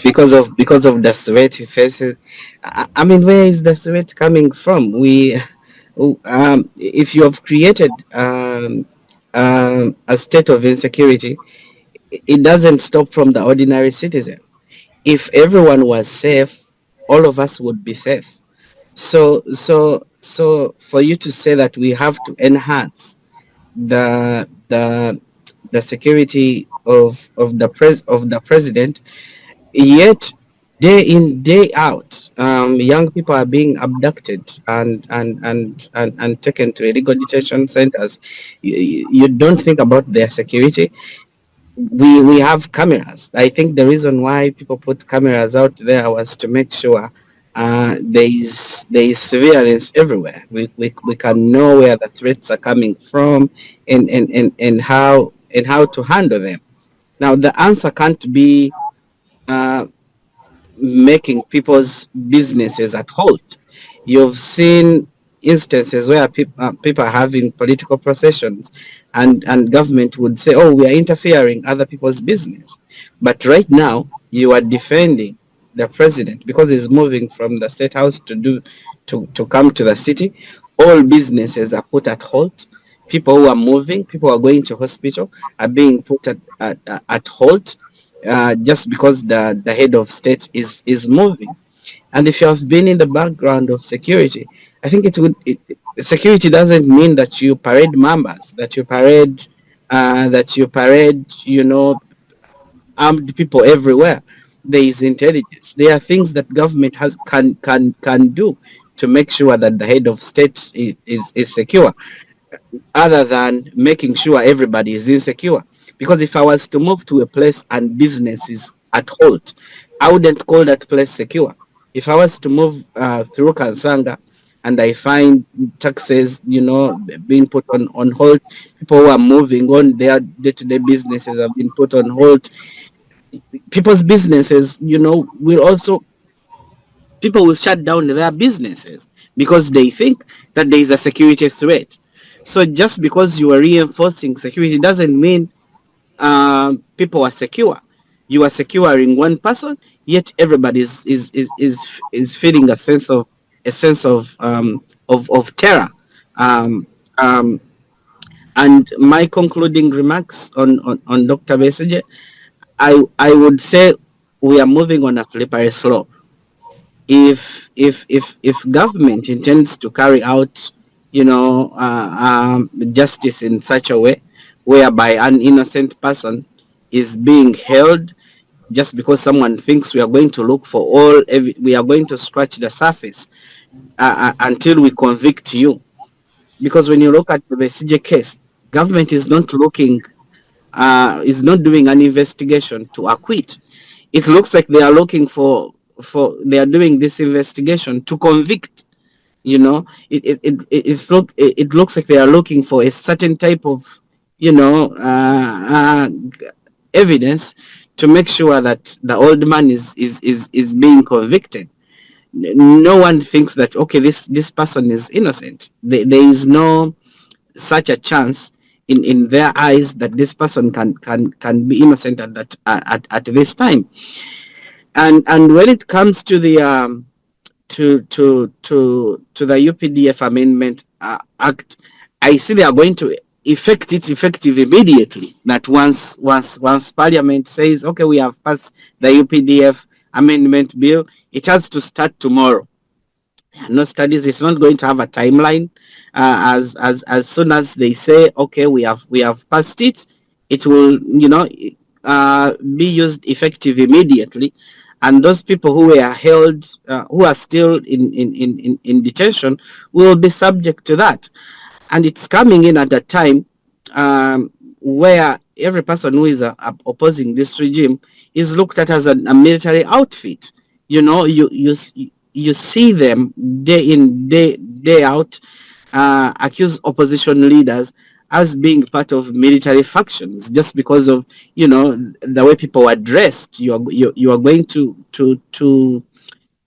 because of the threat he faces. I mean, where is the threat coming from? If you have created a state of insecurity, it doesn't stop from the ordinary citizen. If everyone was safe, all of us would be safe. So for you to say that we have to enhance the security of the president, yet day in day out, young people are being abducted and taken to illegal detention centers. You don't think about their security. We have cameras. I think the reason why people put cameras out there was to make sure there is surveillance everywhere. We can know where the threats are coming from and how to handle them. Now the answer can't be making people's businesses at halt. You've seen instances where people are having political processions and government would say, oh, we are interfering other people's business. But right now you are defending the president because he's moving from the state house to come to the city. all businesses are put at halt. People who are moving, people who are going to hospital are being put at halt, just because the head of state is moving. And if you have been in the background of security, I think security doesn't mean that you parade members, that you parade, armed people everywhere. There is intelligence. There are things that government can do to make sure that the head of state is secure, other than making sure everybody is insecure. Because if I was to move to a place and business is at halt, I wouldn't call that place secure. If I was to move through Kansanga and I find taxes, being put on hold, people who are moving on their day-to-day businesses have been put on hold, people's businesses, will also, people will shut down their businesses because they think that there is a security threat. So just because you are reinforcing security doesn't mean people are secure. You are securing one person, yet everybody is feeling a sense of terror. Um, um, and my concluding remarks on Dr. Besigye, I would say we are moving on a slippery slope. If government intends to carry out, justice in such a way whereby an innocent person is being held just because someone thinks we are going to look for we are going to scratch the surface until we convict you. Because when you look at the Besigye case, government is not doing an investigation to acquit. It looks like they are looking they are doing this investigation to convict. It looks like they are looking for a certain type of, evidence to make sure that the old man is being convicted. No one thinks that, okay, this person is innocent. There is no such a chance in their eyes that this person can be innocent at this time. And when it comes to the to the UPDF Amendment Act, I see they are going to effect it effective immediately. That once Parliament says, okay, we have passed the UPDF Amendment Bill, it has to start tomorrow. No studies. It's not going to have a timeline. As soon as they say, okay, we have passed it, it will, be used effective immediately. And those people who were held, who are still in detention, will be subject to that. And it's coming in at a time where every person who is opposing this regime is looked at as a military outfit. You see them day in day out accuse opposition leaders as being part of military factions just because of the way people are dressed. You are going to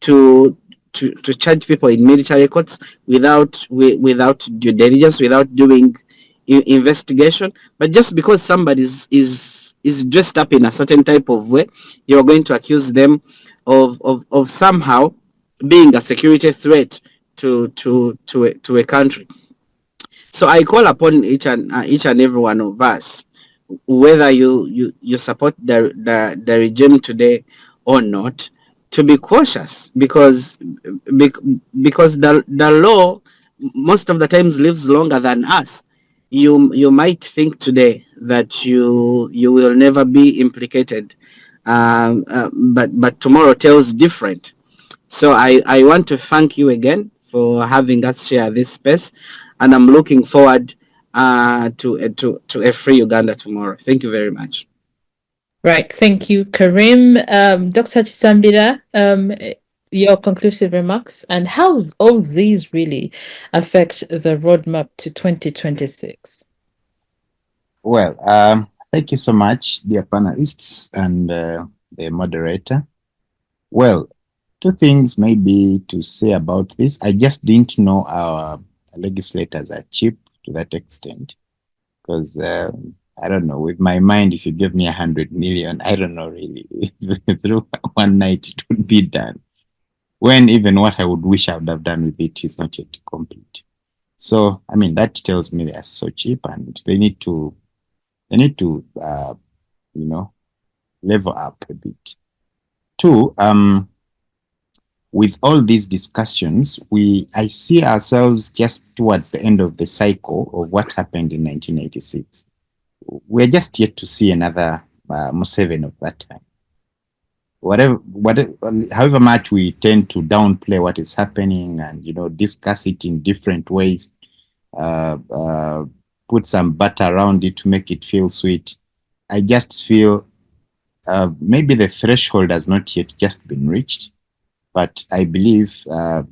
to charge people in military courts without due diligence, without doing investigation. But just because somebody is dressed up in a certain type of way, you're going to accuse them of somehow being a security threat to a country. So I call upon each and every one of us, whether you support the regime today or not, to be cautious, because because the law most of the times lives longer than us. You might think today that you will never be implicated, but tomorrow tells different. So I want to thank you again for having us share this space, and I'm looking forward to a free Uganda tomorrow. Thank you very much. Right. Thank you, Karim. Dr. Kisambira, your conclusive remarks and how all these really affect the roadmap to 2026. Well, thank you so much, dear panelists and the moderator. Well, two things maybe to say about this. I just didn't know our legislators are cheap to that extent, because I don't know, with my mind, if you give me 100 million, I don't know really, through one night it would be done. When even what I would wish I would have done with it is not yet complete. So, I mean, that tells me they are so cheap, and they need to, you know, level up a bit. Two, with all these discussions, I see ourselves just towards the end of the cycle of what happened in 1986. We're just yet to see another Museveni of that time. However much we tend to downplay what is happening and, you know, discuss it in different ways, put some butter around it to make it feel sweet, I just feel maybe the threshold has not yet just been reached, but I believe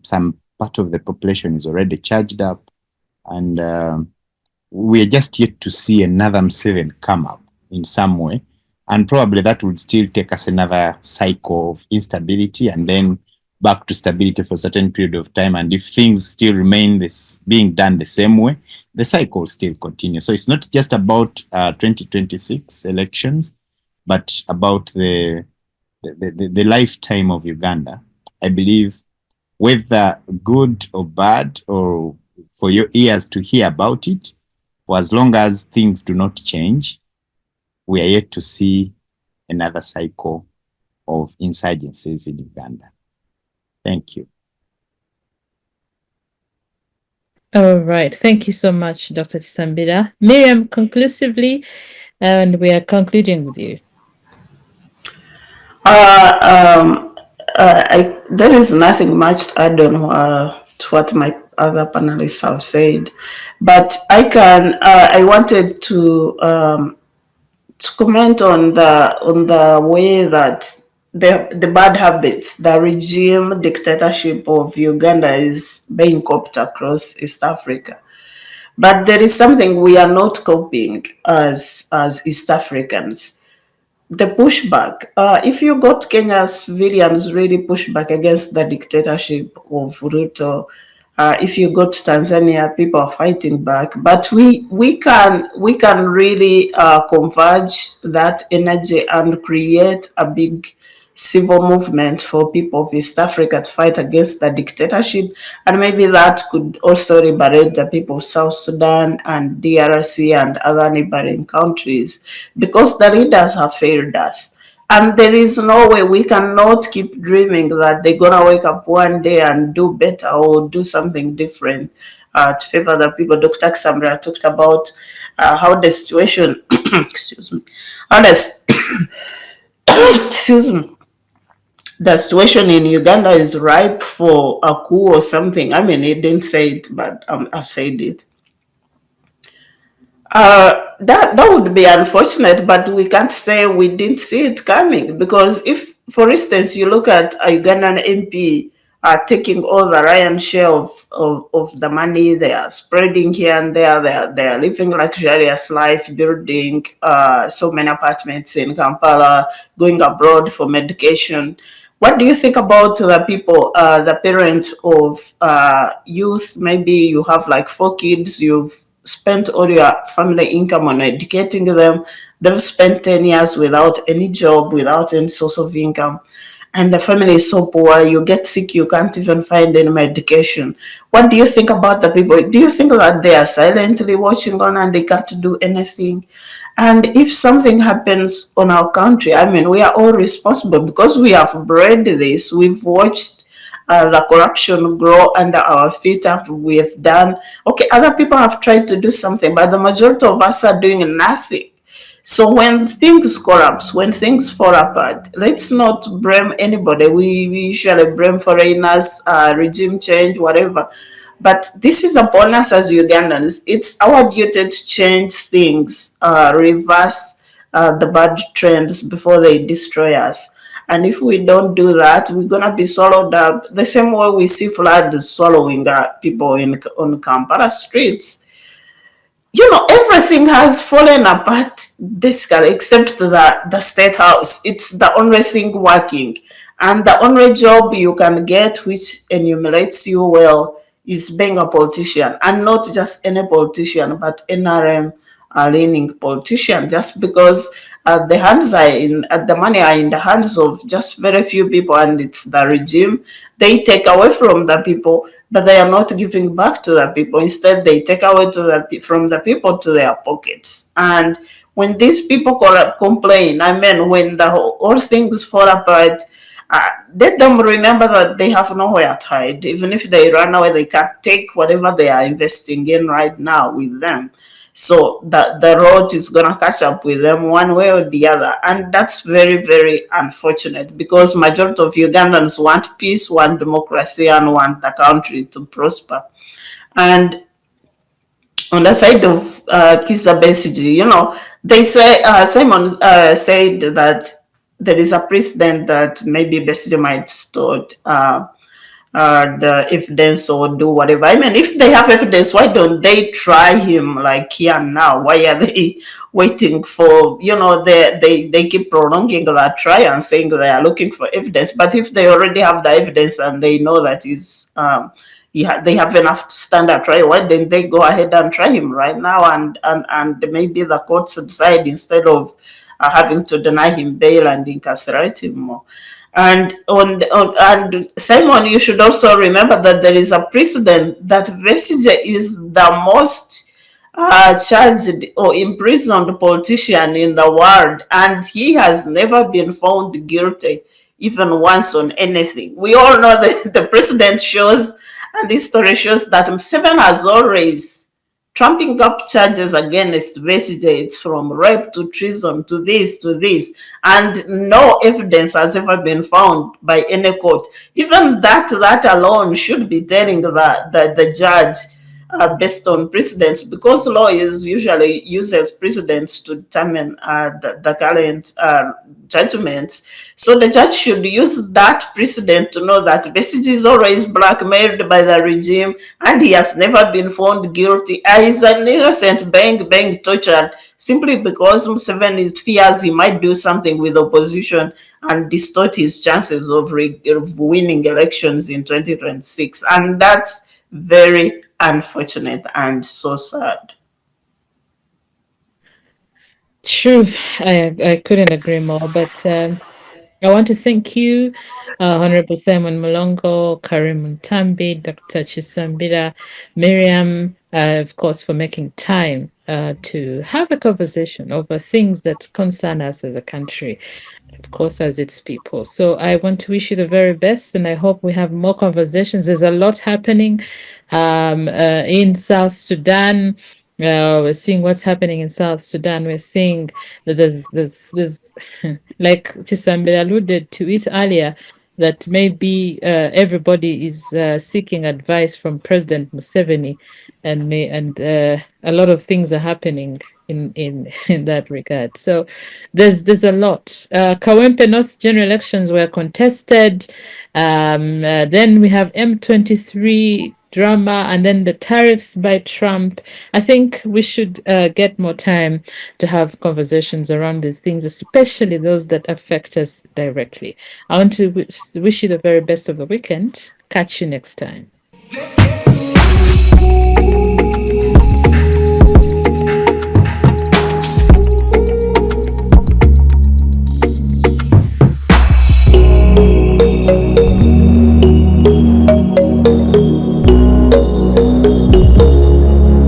some part of the population is already charged up, and we are just yet to see another Museveni come up in some way. And probably that would still take us another cycle of instability and then back to stability for a certain period of time. And if things still remain being done the same way, the cycle will still continue. So it's not just about 2026 elections, but about the lifetime of Uganda. I believe, whether good or bad, or for your ears to hear about it, for as long as things do not change, we are yet to see another cycle of insurgencies in Uganda. Thank you. All right. Thank you so much, Dr. Kisambira. Miriam, conclusively, and we are concluding with you. There is nothing much to add on to what my other panelists have said, but I wanted to comment on the way that the bad habits, the regime dictatorship of Uganda is being copied across East Africa. But there is something we are not copying as East Africans. The pushback. If you got Kenya's civilians really push back against the dictatorship of Ruto, if you go to Tanzania, people are fighting back. But we can really converge that energy and create a big civil movement for people of East Africa to fight against the dictatorship. And maybe that could also liberate the people of South Sudan and DRC and other neighboring countries, because the leaders have failed us. And there is no way, we cannot keep dreaming that they're going to wake up one day and do better or do something different to favor the people. Dr. Kisambira talked about how the situation, excuse me, how excuse me, the situation in Uganda is ripe for a coup or something. I mean, he didn't say it, but I've said it. That would be unfortunate, but we can't say we didn't see it coming, because if, for instance, you look at a Ugandan MP taking all the lion's share of the money, they are spreading here and there, they are living luxurious life, building so many apartments in Kampala, going abroad for medication. What do you think about the people, the parent of youth? Maybe you have like 4 kids, you've spent all your family income on educating them. They've spent 10 years without any job, without any source of income. And the family is so poor, you get sick, you can't even find any medication. What do you think about the people? Do you think that they are silently watching on and they can't do anything? And if something happens on our country, I mean, we are all responsible because we have bred this. We've watched the corruption grow under our feet, and we have done, okay, other people have tried to do something, but the majority of us are doing nothing. So when things corrupt, when things fall apart, let's not blame anybody. We usually blame foreigners, regime change, whatever. But this is upon us as Ugandans. It's our duty to change things, reverse the bad trends before they destroy us. And if we don't do that, we're going to be swallowed up the same way we see floods swallowing people on Kampala streets. You know, everything has fallen apart, basically, except the state house. It's the only thing working. And the only job you can get, which enumerates you well, is being a politician. And not just any politician, but NRM leaning politician, just because the money are in the hands of just very few people, and it's the regime. They take away from the people. but they are not giving back to the people. Instead, they take away from the people to their pockets. And when these people complain, I mean, when the all things fall apart, let them remember that they have nowhere to hide. Even if they run away, they can take whatever they are investing in right now with them. So the road is going to catch up with them one way or the other. And that's very, very unfortunate, because majority of Ugandans want peace, want democracy, and want the country to prosper. And on the side of Kiiza Besigye, they say, Simon said that there is a precedent that maybe Besigye might start the evidence or do whatever. I mean, if they have evidence, why don't they try him like here now? Why are they waiting for, they keep prolonging that trial and saying they are looking for evidence. But if they already have the evidence and they know that they have enough to stand a trial, why didn't they go ahead and try him right now, and maybe the courts decide instead of having to deny him bail and incarcerate him more. And and Simon, you should also remember that there is a precedent that Besigye is the most charged or imprisoned politician in the world, and he has never been found guilty even once on anything. We all know that the precedent shows, and history shows, that Museveni has always trumping up charges against Besigye. It's from rape to treason to this, and no evidence has ever been found by any court. Even that alone should be telling the judge, based on precedents, because law is usually uses precedents to determine the current judgments. So the judge should use that precedent to know that Besigye is always blackmailed by the regime, and he has never been found guilty. He's an innocent being tortured simply because Museveni fears he might do something with opposition and distort his chances of winning elections in 2026. And that's very unfortunate and so sad. True, I couldn't agree more. But I want to thank you, Honorable Simon Mulongo, Kharim Ntambi, Dr. Kisambira, Miriam, of course, for making time to have a conversation over things that concern us as a country, of course, as its people. So I want to wish you the very best, and I hope we have more conversations. There's a lot happening in South Sudan. We're seeing what's happening in South Sudan. We're seeing that there's like Chisambere alluded to it earlier, that maybe everybody is seeking advice from President Museveni, and a lot of things are happening in that regard. So there's a lot. Kawempe North general elections were contested. Then we have M23 drama, and then the tariffs by Trump. I think we should get more time to have conversations around these things, especially those that affect us directly. I want to wish you the very best of the weekend. Catch you next time.